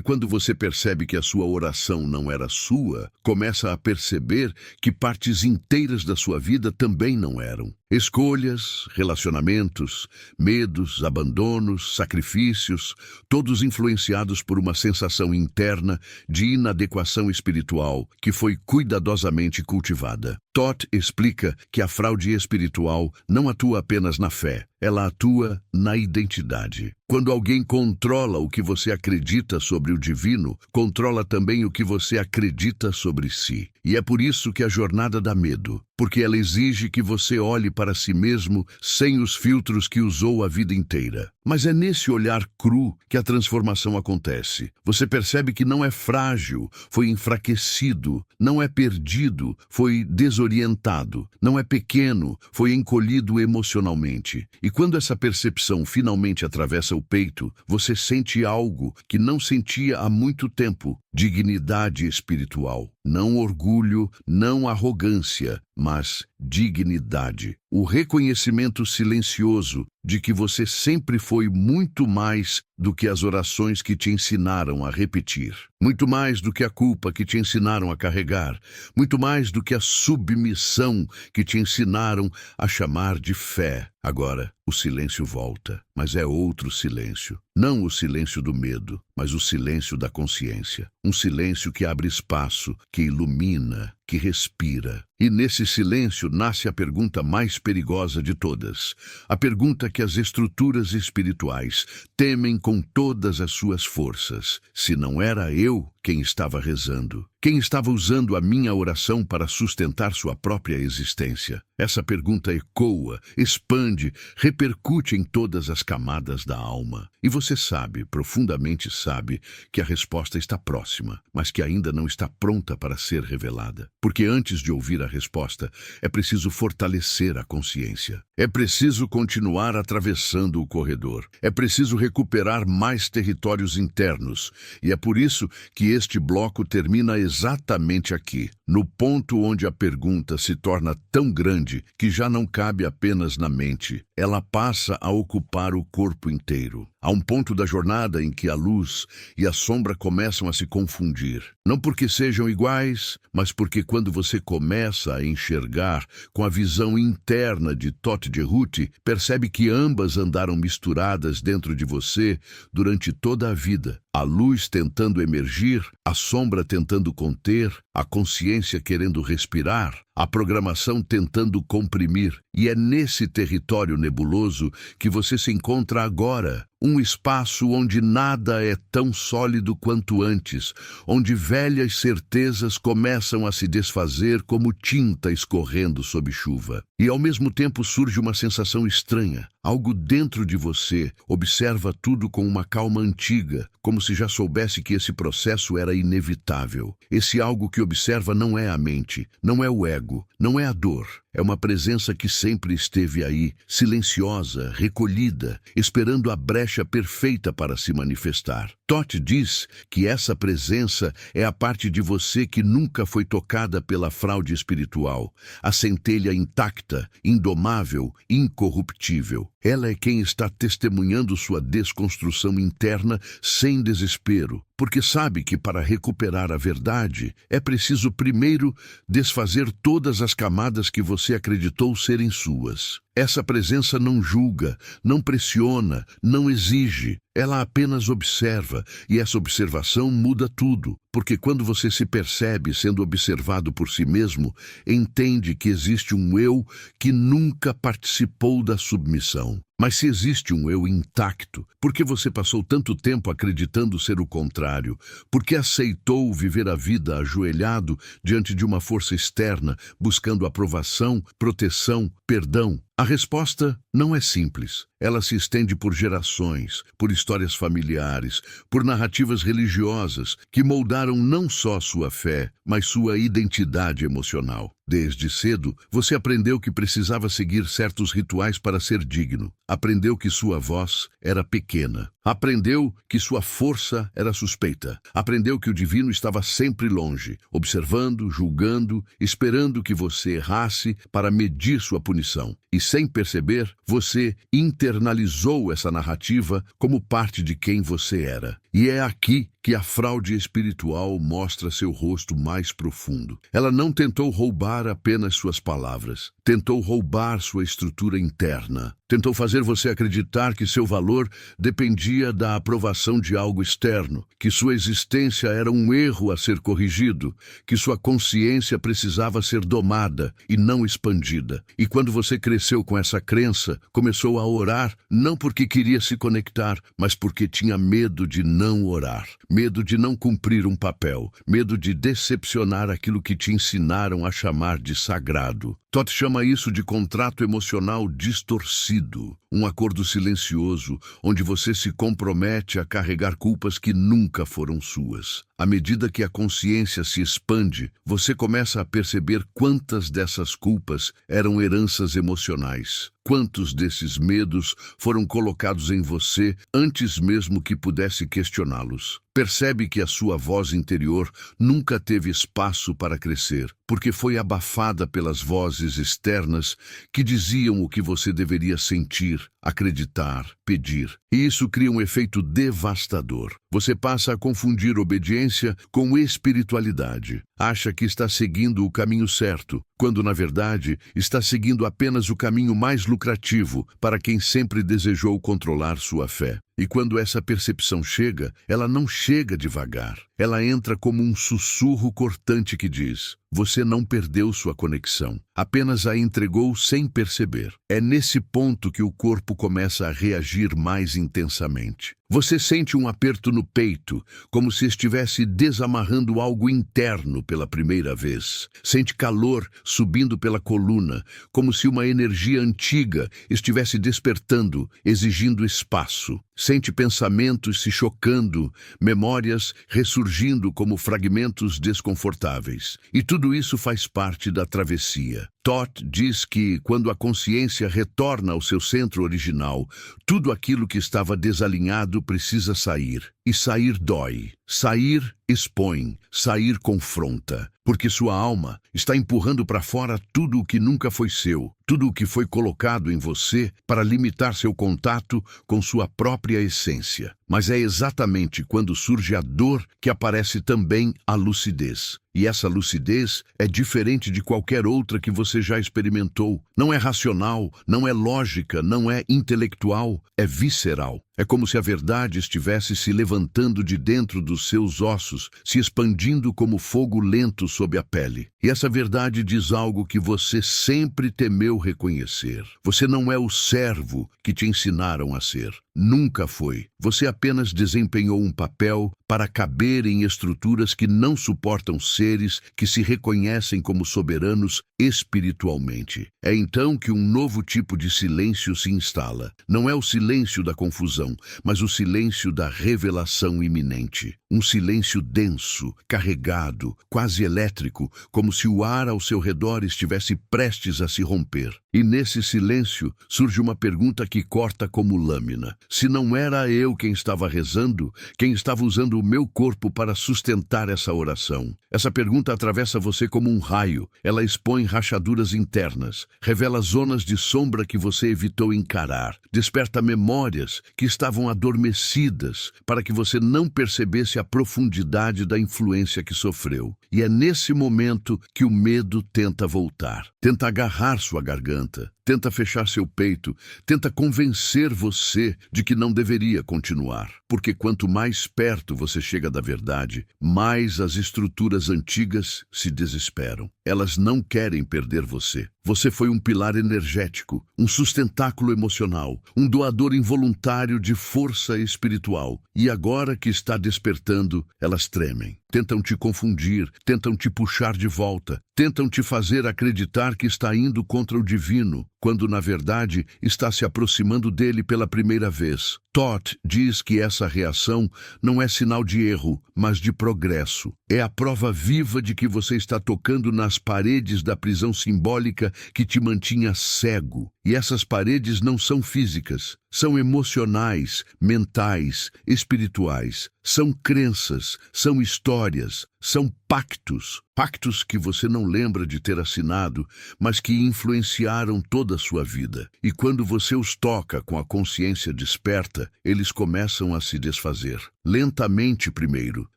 quando você percebe que a sua oração não era sua, começa a perceber que partes inteiras da sua vida também não eram. Escolhas, relacionamentos, medos, abandonos, sacrifícios, todos influenciados por uma sensação interna de inadequação espiritual que foi cuidadosamente cultivada. Thoth explica que a fraude espiritual não atua apenas na fé, ela atua na identidade. Quando alguém controla o que você acredita sobre o divino, controla também o que você acredita sobre si. E é por isso que a jornada dá medo, porque ela exige que você olhe para si mesmo sem os filtros que usou a vida inteira. Mas é nesse olhar cru que a transformação acontece. Você percebe que não é frágil, foi enfraquecido, não é perdido, foi desorientado, não é pequeno, foi encolhido emocionalmente. E quando essa percepção finalmente atravessa o peito, você sente algo que não sentia há muito tempo: dignidade espiritual. Não orgulho, não arrogância, mas dignidade. O reconhecimento silencioso de que você sempre foi muito mais do que as orações que te ensinaram a repetir, muito mais do que a culpa que te ensinaram a carregar, muito mais do que a submissão que te ensinaram a chamar de fé. Agora, o silêncio volta, mas é outro silêncio. Não o silêncio do medo, mas o silêncio da consciência. Um silêncio que abre espaço, que ilumina, que respira. E nesse silêncio nasce a pergunta mais perigosa de todas. A pergunta que as estruturas espirituais temem com todas as suas forças. Se não era eu quem estava rezando? Quem estava usando a minha oração para sustentar sua própria existência? Essa pergunta ecoa, expande, repercute em todas as camadas da alma. E você sabe, profundamente sabe, que a resposta está próxima, mas que ainda não está pronta para ser revelada. Porque antes de ouvir a resposta, é preciso fortalecer a consciência. É preciso continuar atravessando o corredor. É preciso recuperar mais territórios internos. E é por isso que este bloco termina exatamente aqui, no ponto onde a pergunta se torna tão grande que já não cabe apenas na mente. Ela passa a ocupar o corpo inteiro. Há um ponto da jornada em que a luz e a sombra começam a se confundir. Não porque sejam iguais, mas porque quando você começa a enxergar com a visão interna de Totti Cerutti, percebe que ambas andaram misturadas dentro de você durante toda a vida. A luz tentando emergir, a sombra tentando conter, a consciência querendo respirar, a programação tentando comprimir. E é nesse território nebuloso que você se encontra agora. Um espaço onde nada é tão sólido quanto antes, onde velhas certezas começam a se desfazer como tinta escorrendo sob chuva. E ao mesmo tempo surge uma sensação estranha. Algo dentro de você observa tudo com uma calma antiga, como se já soubesse que esse processo era inevitável. Esse algo que observa não é a mente, não é o ego, não é a dor. É uma presença que sempre esteve aí, silenciosa, recolhida, esperando a brecha perfeita para se manifestar. Totti diz que essa presença é a parte de você que nunca foi tocada pela fraude espiritual, a centelha intacta, indomável, incorruptível. Ela é quem está testemunhando sua desconstrução interna sem desespero, porque sabe que para recuperar a verdade é preciso primeiro desfazer todas as camadas que você acreditou serem suas. Essa presença não julga, não pressiona, não exige. Ela apenas observa, e essa observação muda tudo, porque quando você se percebe sendo observado por si mesmo, entende que existe um eu que nunca participou da submissão. Mas se existe um eu intacto, por que você passou tanto tempo acreditando ser o contrário? Por que aceitou viver a vida ajoelhado diante de uma força externa, buscando aprovação, proteção, perdão? A resposta não é simples. Ela se estende por gerações, por histórias familiares, por narrativas religiosas que moldaram não só sua fé, mas sua identidade emocional. Desde cedo, você aprendeu que precisava seguir certos rituais para ser digno. Aprendeu que sua voz era pequena. Aprendeu que sua força era suspeita. Aprendeu que o divino estava sempre longe, observando, julgando, esperando que você errasse para medir sua punição. E sem perceber, você internalizou essa narrativa como parte de quem você era. E é aqui que a fraude espiritual mostra seu rosto mais profundo. Ela não tentou roubar apenas suas palavras, tentou roubar sua estrutura interna. Tentou fazer você acreditar que seu valor dependia da aprovação de algo externo, que sua existência era um erro a ser corrigido, que sua consciência precisava ser domada e não expandida. E quando você cresceu com essa crença, começou a orar, não porque queria se conectar, mas porque tinha medo de não orar, medo de não cumprir um papel, medo de decepcionar aquilo que te ensinaram a chamar de sagrado. Totti chama isso de contrato emocional distorcido, um acordo silencioso onde você se compromete a carregar culpas que nunca foram suas. À medida que a consciência se expande, você começa a perceber quantas dessas culpas eram heranças emocionais. Quantos desses medos foram colocados em você antes mesmo que pudesse questioná-los? Percebe que a sua voz interior nunca teve espaço para crescer, porque foi abafada pelas vozes externas que diziam o que você deveria sentir, acreditar, pedir. E isso cria um efeito devastador. Você passa a confundir obediência com espiritualidade. Acha que está seguindo o caminho certo, quando na verdade está seguindo apenas o caminho mais lucrativo para quem sempre desejou controlar sua fé. E quando essa percepção chega, ela não chega devagar. Ela entra como um sussurro cortante que diz: você não perdeu sua conexão, apenas a entregou sem perceber. É nesse ponto que o corpo começa a reagir mais intensamente. Você sente um aperto no peito, como se estivesse desamarrando algo interno pela primeira vez. Sente calor subindo pela coluna, como se uma energia antiga estivesse despertando, exigindo espaço. Sente pensamentos se chocando, memórias ressurgindo como fragmentos desconfortáveis. E tudo isso faz parte da travessia. Todd diz que, quando a consciência retorna ao seu centro original, tudo aquilo que estava desalinhado precisa sair. E sair dói. Sair expõe, sair confronta, porque sua alma está empurrando para fora tudo o que nunca foi seu, tudo o que foi colocado em você para limitar seu contato com sua própria essência. Mas é exatamente quando surge a dor que aparece também a lucidez. E essa lucidez é diferente de qualquer outra que você já experimentou. Não é racional, não é lógica, não é intelectual, é visceral. É como se a verdade estivesse se levantando de dentro dos seus ossos, se expandindo como fogo lento sob a pele. E essa verdade diz algo que você sempre temeu reconhecer. Você não é o servo que te ensinaram a ser. Nunca foi. Você apenas desempenhou um papel para caber em estruturas que não suportam seres que se reconhecem como soberanos espiritualmente. É então que um novo tipo de silêncio se instala. Não é o silêncio da confusão, mas o silêncio da revelação iminente. Um silêncio denso, carregado, quase elétrico, como se o ar ao seu redor estivesse prestes a se romper. E nesse silêncio surge uma pergunta que corta como lâmina. Se não era eu quem estava rezando, quem estava usando o meu corpo para sustentar essa oração? Essa pergunta atravessa você como um raio. Ela expõe rachaduras internas, revela zonas de sombra que você evitou encarar, desperta memórias que estavam adormecidas para que você não percebesse a profundidade da influência que sofreu. E é nesse momento que o medo tenta voltar, tenta agarrar sua garganta, tenta fechar seu peito, tenta convencer você de que não deveria continuar. Porque quanto mais perto você chega da verdade, mais as estruturas antigas se desesperam. Elas não querem perder você. Você foi um pilar energético, um sustentáculo emocional, um doador involuntário de força espiritual. E agora que está despertando, elas tremem. Tentam te confundir, tentam te puxar de volta, tentam te fazer acreditar que está indo contra o divino, quando na verdade está se aproximando dele pela primeira vez. Todd diz que essa reação não é sinal de erro, mas de progresso. É a prova viva de que você está tocando nas paredes da prisão simbólica que te mantinha cego. E essas paredes não são físicas, são emocionais, mentais, espirituais. São crenças, são histórias, são pactos. Pactos que você não lembra de ter assinado, mas que influenciaram toda a sua vida. E quando você os toca com a consciência desperta, eles começam a se desfazer. Lentamente primeiro,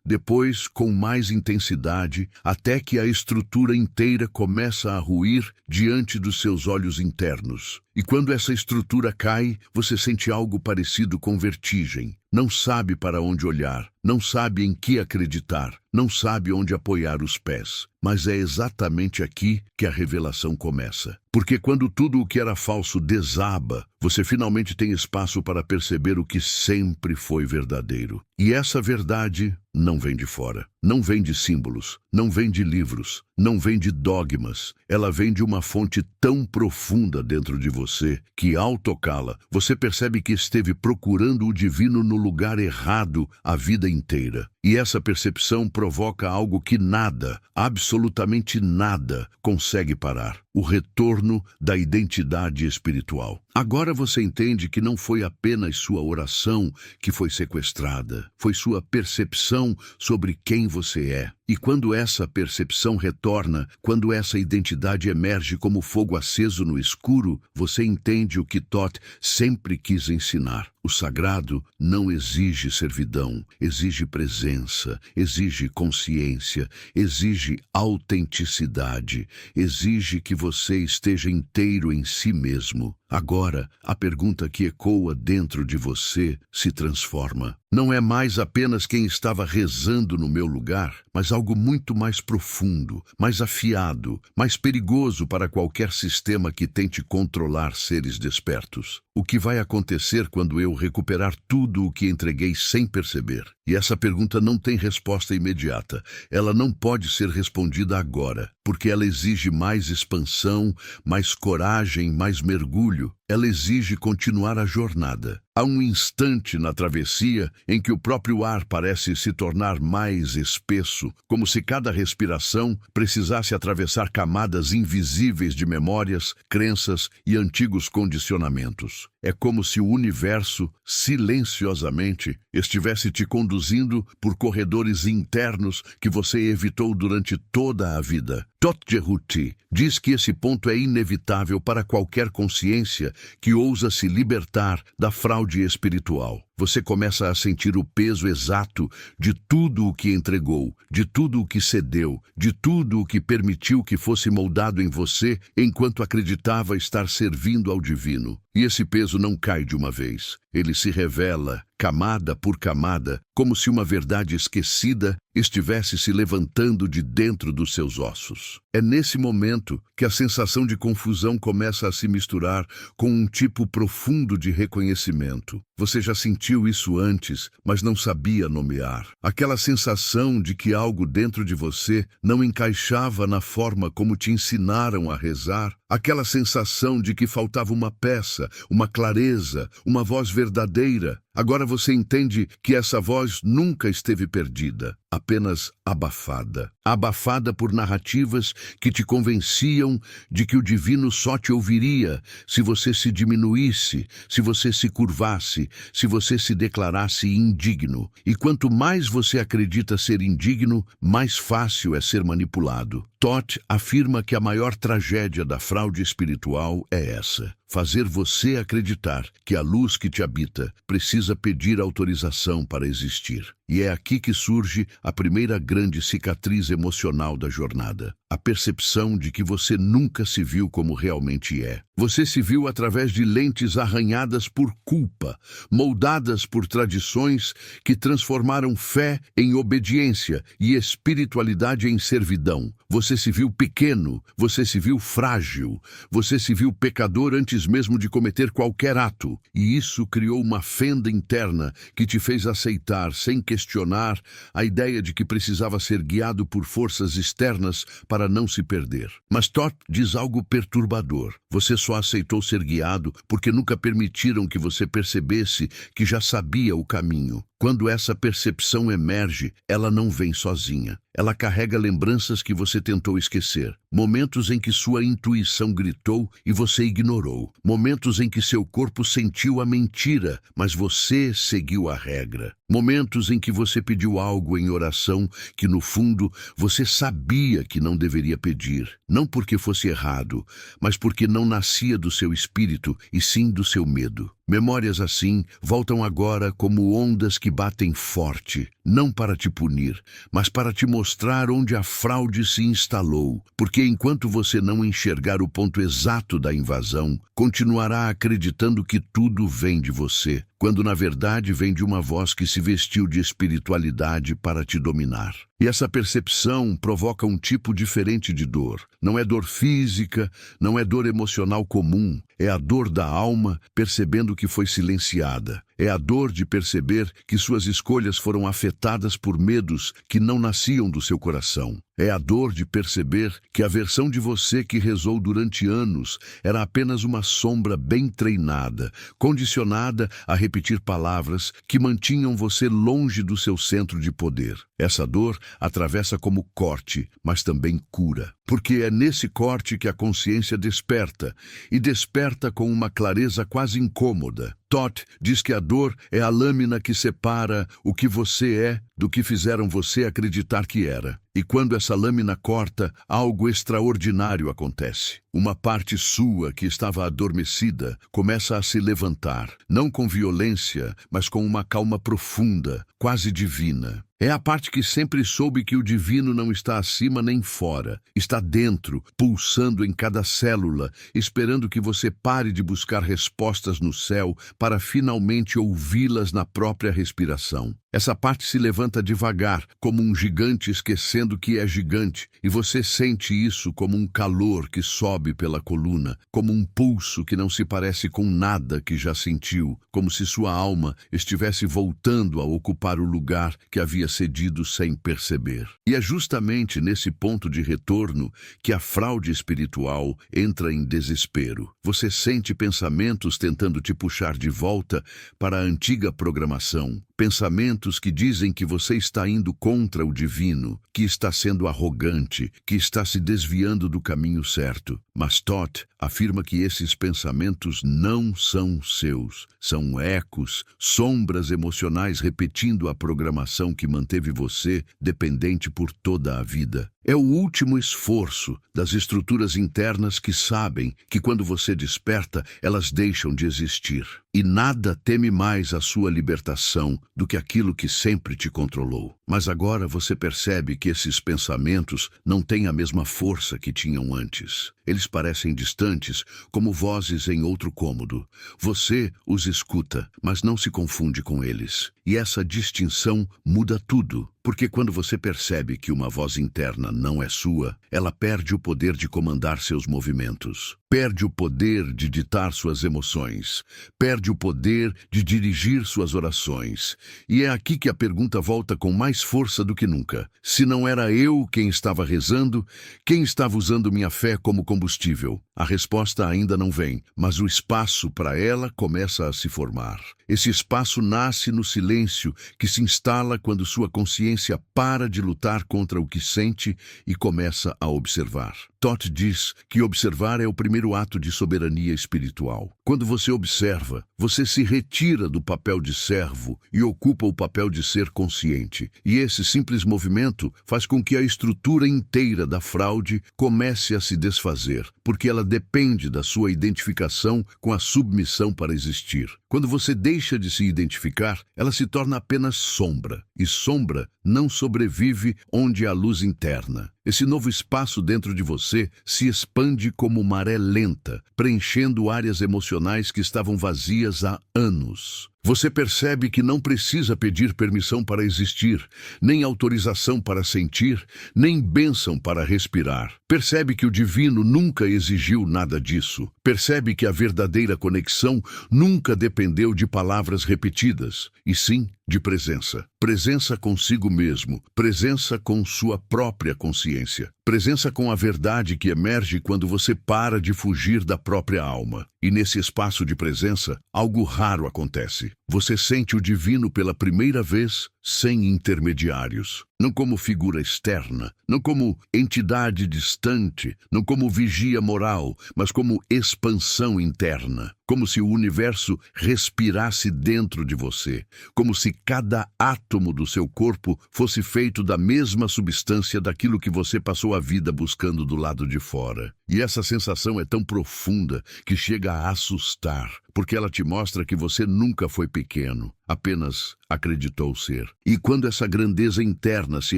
depois com mais intensidade, até que a estrutura inteira começa a ruir diante dos seus olhos internos. E quando essa estrutura cai, você sente algo parecido com vertigem. Não sabe para onde olhar, não sabe em que acreditar, não sabe onde apoiar os pés. Mas é exatamente aqui que a revelação começa. Porque quando tudo o que era falso desaba, você finalmente tem espaço para perceber o que sempre foi verdadeiro. E essa verdade não vem de fora, não vem de símbolos, não vem de livros, não vem de dogmas. Ela vem de uma fonte tão profunda dentro de você que, ao tocá-la, você percebe que esteve procurando o divino no lugar errado a vida inteira. E essa percepção provoca algo que nada, absolutamente nada, consegue parar: o retorno da identidade espiritual. Agora você entende que não foi apenas sua oração que foi sequestrada, foi sua percepção sobre quem você é. E quando essa percepção retorna, quando essa identidade emerge como fogo aceso no escuro, você entende o que Todd sempre quis ensinar. O sagrado não exige servidão, exige presença, exige consciência, exige autenticidade, exige que você esteja inteiro em si mesmo. Agora, a pergunta que ecoa dentro de você se transforma. Não é mais apenas quem estava rezando no meu lugar, mas algo muito mais profundo, mais afiado, mais perigoso para qualquer sistema que tente controlar seres despertos. O que vai acontecer quando eu recuperar tudo o que entreguei sem perceber? E essa pergunta não tem resposta imediata. Ela não pode ser respondida agora, porque ela exige mais expansão, mais coragem, mais mergulho. Ela exige continuar a jornada. Há um instante na travessia em que o próprio ar parece se tornar mais espesso, como se cada respiração precisasse atravessar camadas invisíveis de memórias, crenças e antigos condicionamentos. É como se o universo, silenciosamente, estivesse te conduzindo por corredores internos que você evitou durante toda a vida. Dot-Jehuti diz que esse ponto é inevitável para qualquer consciência que ousa se libertar da fraude espiritual. Você começa a sentir o peso exato de tudo o que entregou, de tudo o que cedeu, de tudo o que permitiu que fosse moldado em você enquanto acreditava estar servindo ao divino. E esse peso não cai de uma vez. Ele se revela, camada por camada, como se uma verdade esquecida estivesse se levantando de dentro dos seus ossos. É nesse momento que a sensação de confusão começa a se misturar com um tipo profundo de reconhecimento. Você já sentiu isso antes, mas não sabia nomear. Aquela sensação de que algo dentro de você não encaixava na forma como te ensinaram a rezar. Aquela sensação de que faltava uma peça, uma clareza, uma voz verdadeira. Agora você entende que essa voz nunca esteve perdida, apenas abafada. Abafada por narrativas que te convenciam de que o divino só te ouviria se você se diminuísse, se você se curvasse, se você se declarasse indigno. E quanto mais você acredita ser indigno, mais fácil é ser manipulado. Todd afirma que a maior tragédia da fraude espiritual é essa: fazer você acreditar que a luz que te habita precisa pedir autorização para existir. E é aqui que surge a primeira grande cicatriz emocional da jornada: a percepção de que você nunca se viu como realmente é. Você se viu através de lentes arranhadas por culpa, moldadas por tradições que transformaram fé em obediência e espiritualidade em servidão. Você se viu pequeno, você se viu frágil, você se viu pecador antes mesmo de cometer qualquer ato. E isso criou uma fenda interna que te fez aceitar, sem questionar, a ideia de que precisava ser guiado por forças externas para não se perder. Mas Todd diz algo perturbador: você só aceitou ser guiado porque nunca permitiram que você percebesse que já sabia o caminho. Quando essa percepção emerge, ela não vem sozinha. Ela carrega lembranças que você tentou esquecer. Momentos em que sua intuição gritou e você ignorou. Momentos em que seu corpo sentiu a mentira, mas você seguiu a regra. Momentos em que você pediu algo em oração que, no fundo, você sabia que não deveria pedir. Não porque fosse errado, mas porque não nascia do seu espírito e sim do seu medo. Memórias assim voltam agora como ondas que batem forte, não para te punir, mas para te mostrar onde a fraude se instalou. Porque enquanto você não enxergar o ponto exato da invasão, continuará acreditando que tudo vem de você, quando na verdade vem de uma voz que se vestiu de espiritualidade para te dominar. E essa percepção provoca um tipo diferente de dor. Não é dor física, não é dor emocional comum. É a dor da alma percebendo que foi silenciada. É a dor de perceber que suas escolhas foram afetadas por medos que não nasciam do seu coração. É a dor de perceber que a versão de você que rezou durante anos era apenas uma sombra bem treinada, condicionada a repetir palavras que mantinham você longe do seu centro de poder. Essa dor atravessa como corte, mas também cura. Porque é nesse corte que a consciência desperta, e desperta com uma clareza quase incômoda. Todd diz que a dor é a lâmina que separa o que você é do que fizeram você acreditar que era. E quando essa lâmina corta, algo extraordinário acontece. Uma parte sua que estava adormecida começa a se levantar, não com violência, mas com uma calma profunda, quase divina. É a parte que sempre soube que o divino não está acima nem fora, está dentro, pulsando em cada célula, esperando que você pare de buscar respostas no céu para finalmente ouvi-las na própria respiração. Essa parte se levanta devagar, como um gigante esquecendo que é gigante, e você sente isso como um calor que sobe pela coluna, como um pulso que não se parece com nada que já sentiu, como se sua alma estivesse voltando a ocupar o lugar que havia cedido sem perceber. E é justamente nesse ponto de retorno que a fraude espiritual entra em desespero. Você sente pensamentos tentando te puxar de volta para a antiga programação. Pensamentos que dizem que você está indo contra o divino, que está sendo arrogante, que está se desviando do caminho certo. Mas Todd afirma que esses pensamentos não são seus, são ecos, sombras emocionais repetindo a programação que manteve você dependente por toda a vida. É o último esforço das estruturas internas que sabem que quando você desperta, elas deixam de existir. E nada teme mais a sua libertação do que aquilo que sempre te controlou. Mas agora você percebe que esses pensamentos não têm a mesma força que tinham antes. Eles parecem distantes, como vozes em outro cômodo. Você os escuta, mas não se confunde com eles. E essa distinção muda tudo. Porque quando você percebe que uma voz interna não é sua, ela perde o poder de comandar seus movimentos, perde o poder de ditar suas emoções, perde o poder de dirigir suas orações. E é aqui que a pergunta volta com mais força do que nunca. Se não era eu quem estava rezando, quem estava usando minha fé como combustível? A resposta ainda não vem, mas o espaço para ela começa a se formar. Esse espaço nasce no silêncio que se instala quando sua consciência para de lutar contra o que sente e começa a observar. Todd diz que observar é o primeiro ato de soberania espiritual. Quando você observa, você se retira do papel de servo e ocupa o papel de ser consciente. E esse simples movimento faz com que a estrutura inteira da fraude comece a se desfazer, porque ela depende da sua identificação com a submissão para existir. Quando você deixa de se identificar, ela se torna apenas sombra, e sombra não sobrevive onde há luz interna. Esse novo espaço dentro de você se expande como maré lenta, preenchendo áreas emocionais que estavam vazias há anos. Você percebe que não precisa pedir permissão para existir, nem autorização para sentir, nem bênção para respirar. Percebe que o divino nunca exigiu nada disso. Percebe que a verdadeira conexão nunca dependeu de palavras repetidas, e sim de presença. Presença consigo mesmo, presença com sua própria consciência. Presença com a verdade que emerge quando você para de fugir da própria alma. E nesse espaço de presença, algo raro acontece. Você sente o divino pela primeira vez sem intermediários. Não como figura externa, não como entidade distante, não como vigia moral, mas como expansão interna. Como se o universo respirasse dentro de você. Como se cada átomo do seu corpo fosse feito da mesma substância daquilo que você passou a vida buscando do lado de fora. E essa sensação é tão profunda que chega a assustar, porque ela te mostra que você nunca foi pequeno, apenas acreditou ser. E quando essa grandeza interna se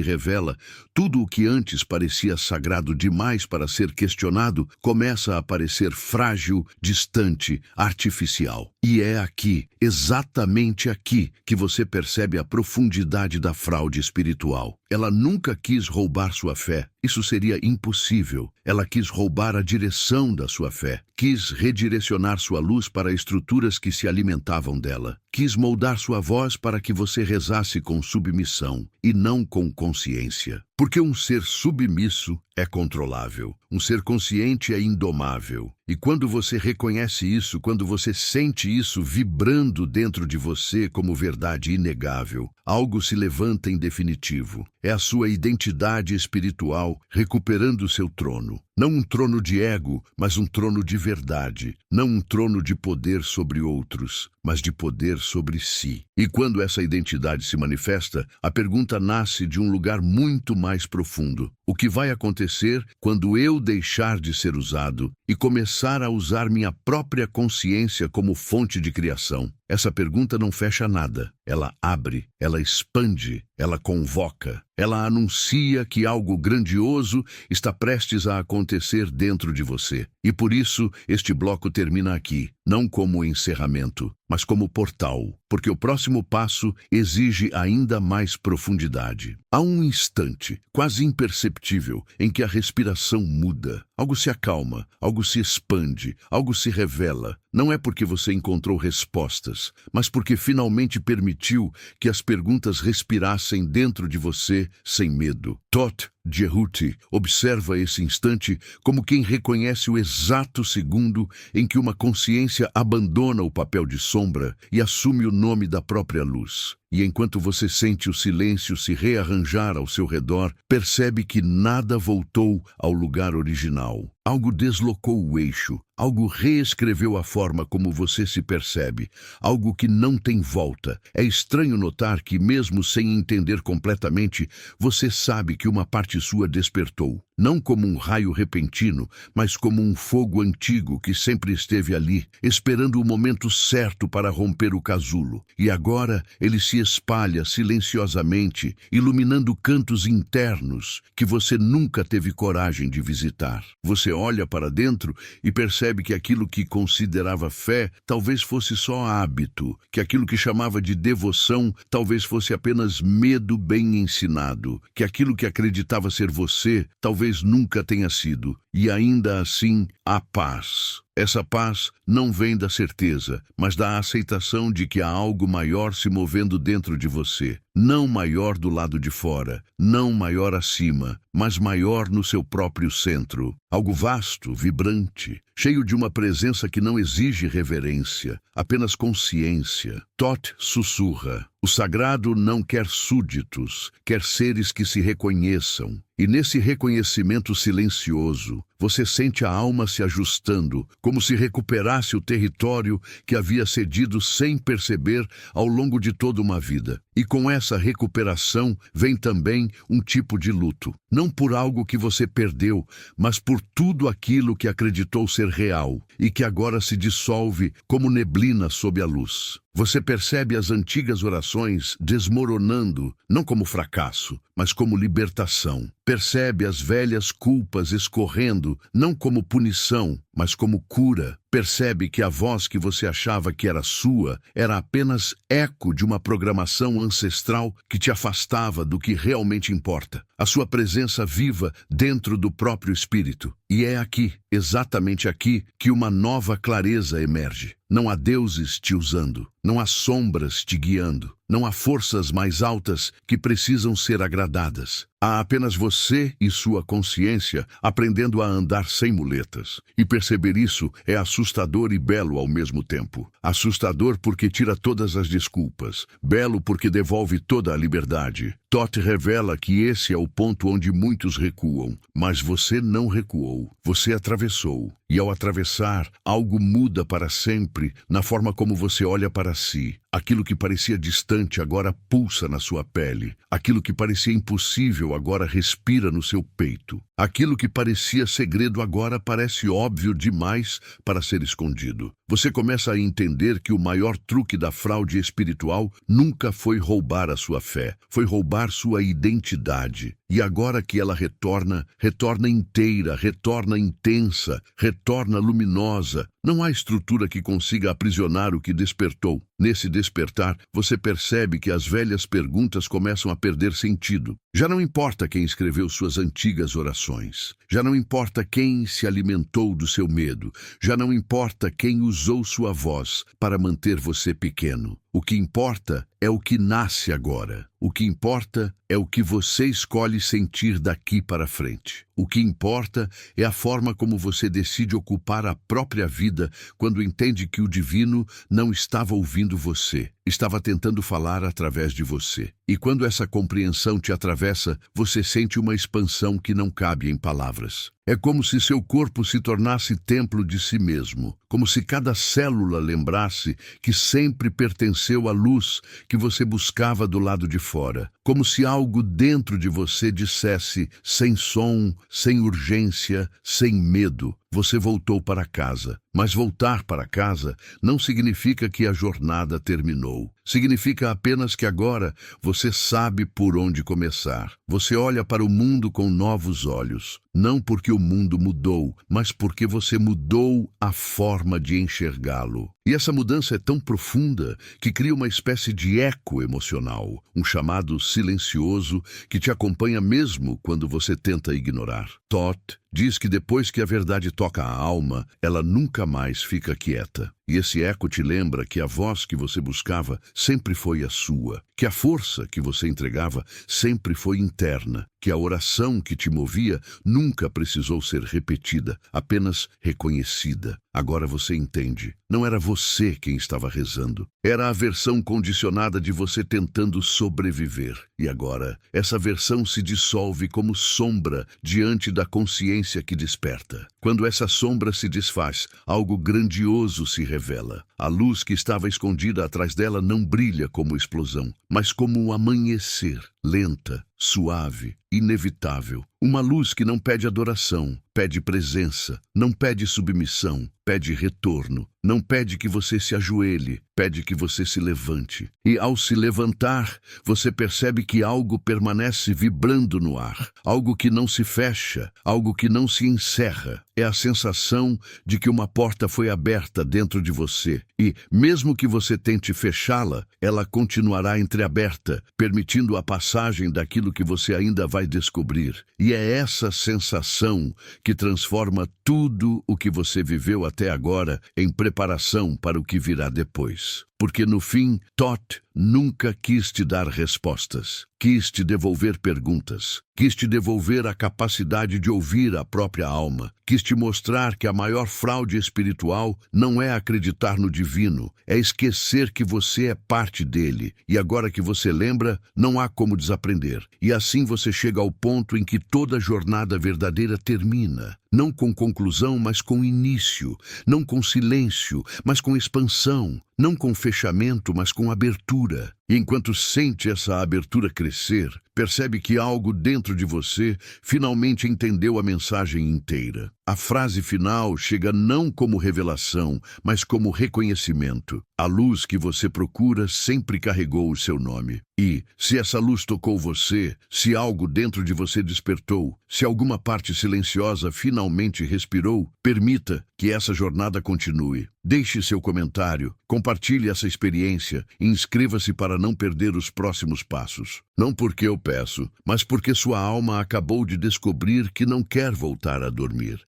revela, tudo o que antes parecia sagrado demais para ser questionado começa a parecer frágil, distante, artificial. E é aqui, exatamente aqui, que você percebe a profundidade da fraude espiritual. Ela nunca quis roubar sua fé. Isso seria impossível. Ela quis roubar a direção da sua fé. Quis redirecionar sua luz para estruturas que se alimentavam dela. Quis moldar sua voz para que você rezasse com submissão e não com consciência. Porque um ser submisso é controlável. Um ser consciente é indomável. E quando você reconhece isso, quando você sente isso vibrando dentro de você como verdade inegável, algo se levanta em definitivo. É a sua identidade espiritual recuperando seu trono. Não um trono de ego, mas um trono de verdade. Não um trono de poder sobre outros, mas de poder sobre si. E quando essa identidade se manifesta, a pergunta nasce de um lugar muito mais profundo. O que vai acontecer quando eu deixar de ser usado e começar a usar minha própria consciência como fonte de criação? Essa pergunta não fecha nada. Ela abre, ela expande, ela convoca. Ela anuncia que algo grandioso está prestes a acontecer dentro de você. E por isso, este bloco termina aqui, não como encerramento, mas como portal, porque o próximo passo exige ainda mais profundidade. Há um instante, quase imperceptível, em que a respiração muda. Algo se acalma, algo se expande, algo se revela. Não é porque você encontrou respostas, mas porque finalmente permitiu que as perguntas respirassem dentro de você sem medo. Todt Jehuti observa esse instante como quem reconhece o exato segundo em que uma consciência abandona o papel de sombra e assume o nome da própria luz. E enquanto você sente o silêncio se rearranjar ao seu redor, percebe que nada voltou ao lugar original. Algo deslocou o eixo, algo reescreveu a forma como você se percebe, algo que não tem volta. É estranho notar que, mesmo sem entender completamente, você sabe que uma parte sua despertou. Não como um raio repentino, mas como um fogo antigo que sempre esteve ali, esperando o momento certo para romper o casulo. E agora ele se espalha silenciosamente, iluminando cantos internos que você nunca teve coragem de visitar. Você olha para dentro e percebe que aquilo que considerava fé talvez fosse só hábito, que aquilo que chamava de devoção talvez fosse apenas medo bem ensinado, que aquilo que acreditava ser você talvez nunca tenha sido. E ainda assim, há paz. Essa paz não vem da certeza, mas da aceitação de que há algo maior se movendo dentro de você. Não maior do lado de fora, não maior acima, mas maior no seu próprio centro. Algo vasto, vibrante, cheio de uma presença que não exige reverência, apenas consciência. Todt sussurra: o sagrado não quer súditos, quer seres que se reconheçam. E nesse reconhecimento silencioso, você sente a alma se ajustando, como se recuperasse o território que havia cedido sem perceber ao longo de toda uma vida. E com essa recuperação vem também um tipo de luto. Não por algo que você perdeu, mas por tudo aquilo que acreditou ser real e que agora se dissolve como neblina sob a luz. Você percebe as antigas orações desmoronando, não como fracasso, mas como libertação. Percebe as velhas culpas escorrendo, não como punição, mas como cura. Percebe que a voz que você achava que era sua era apenas eco de uma programação ancestral que te afastava do que realmente importa. A sua presença viva dentro do próprio espírito. E é aqui, exatamente aqui, que uma nova clareza emerge. Não há deuses te usando, não há sombras te guiando, não há forças mais altas que precisam ser agradadas. Há apenas você e sua consciência aprendendo a andar sem muletas. E perceber isso é assustador e belo ao mesmo tempo. Assustador porque tira todas as desculpas, belo porque devolve toda a liberdade. Todt revela que esse é o ponto onde muitos recuam, mas você não recuou, você atravessou. E ao atravessar, algo muda para sempre na forma como você olha para si. Aquilo que parecia distante agora pulsa na sua pele. Aquilo que parecia impossível agora respira no seu peito. Aquilo que parecia segredo agora parece óbvio demais para ser escondido. Você começa a entender que o maior truque da fraude espiritual nunca foi roubar a sua fé, foi roubar sua identidade. E agora que ela retorna, retorna inteira, retorna intensa, retorna luminosa. Não há estrutura que consiga aprisionar o que despertou. Nesse despertar, você percebe que as velhas perguntas começam a perder sentido. Já não importa quem escreveu suas antigas orações. Já não importa quem se alimentou do seu medo. Já não importa quem usou sua voz para manter você pequeno. O que importa é o que nasce agora. O que importa é o que você escolhe sentir daqui para frente. O que importa é a forma como você decide ocupar a própria vida quando entende que o divino não estava ouvindo você, estava tentando falar através de você. E quando essa compreensão te atravessa, você sente uma expansão que não cabe em palavras. É como se seu corpo se tornasse templo de si mesmo, como se cada célula lembrasse que sempre pertenceu à luz que você buscava do lado de fora, como se algo dentro de você dissesse, sem som, sem urgência, sem medo, você voltou para casa. Mas voltar para casa não significa que a jornada terminou. Significa apenas que agora você sabe por onde começar. Você olha para o mundo com novos olhos. Não porque o mundo mudou, mas porque você mudou a forma de enxergá-lo. E essa mudança é tão profunda que cria uma espécie de eco emocional, um chamado silencioso que te acompanha mesmo quando você tenta ignorar. Todd diz que depois que a verdade toca a alma, ela nunca mais fica quieta. E esse eco te lembra que a voz que você buscava sempre foi a sua, que a força que você entregava sempre foi interna, que a oração que te movia nunca precisou ser repetida, apenas reconhecida. Agora você entende. Não era você quem estava rezando. Era a versão condicionada de você tentando sobreviver. E agora, essa versão se dissolve como sombra diante da consciência que desperta. Quando essa sombra se desfaz, algo grandioso se revela. A luz que estava escondida atrás dela não brilha como explosão, mas como um amanhecer, lenta, suave, inevitável. Uma luz que não pede adoração, pede presença, não pede submissão, pede retorno, não pede que você se ajoelhe, pede que você se levante. E ao se levantar, você percebe que algo permanece vibrando no ar, algo que não se fecha, algo que não se encerra. É a sensação de que uma porta foi aberta dentro de você e, mesmo que você tente fechá-la, ela continuará entreaberta, permitindo a passagem daquilo que você ainda vai descobrir. E é essa sensação que transforma tudo o que você viveu até agora em preparação para o que virá depois. Porque no fim, Todd nunca quis te dar respostas, quis te devolver perguntas, quis te devolver a capacidade de ouvir a própria alma, quis te mostrar que a maior fraude espiritual não é acreditar no divino, é esquecer que você é parte dele, e agora que você lembra, não há como desaprender. E assim você chega ao ponto em que toda jornada verdadeira termina. Não com conclusão, mas com início. Não com silêncio, mas com expansão. Não com fechamento, mas com abertura. E enquanto sente essa abertura crescer, percebe que algo dentro de você finalmente entendeu a mensagem inteira. A frase final chega não como revelação, mas como reconhecimento. A luz que você procura sempre carregou o seu nome. E, se essa luz tocou você, se algo dentro de você despertou, se alguma parte silenciosa finalmente respirou, permita que essa jornada continue. Deixe seu comentário, compartilhe essa experiência e inscreva-se para não perder os próximos passos. Não porque eu peço, mas porque sua alma acabou de descobrir que não quer voltar a dormir.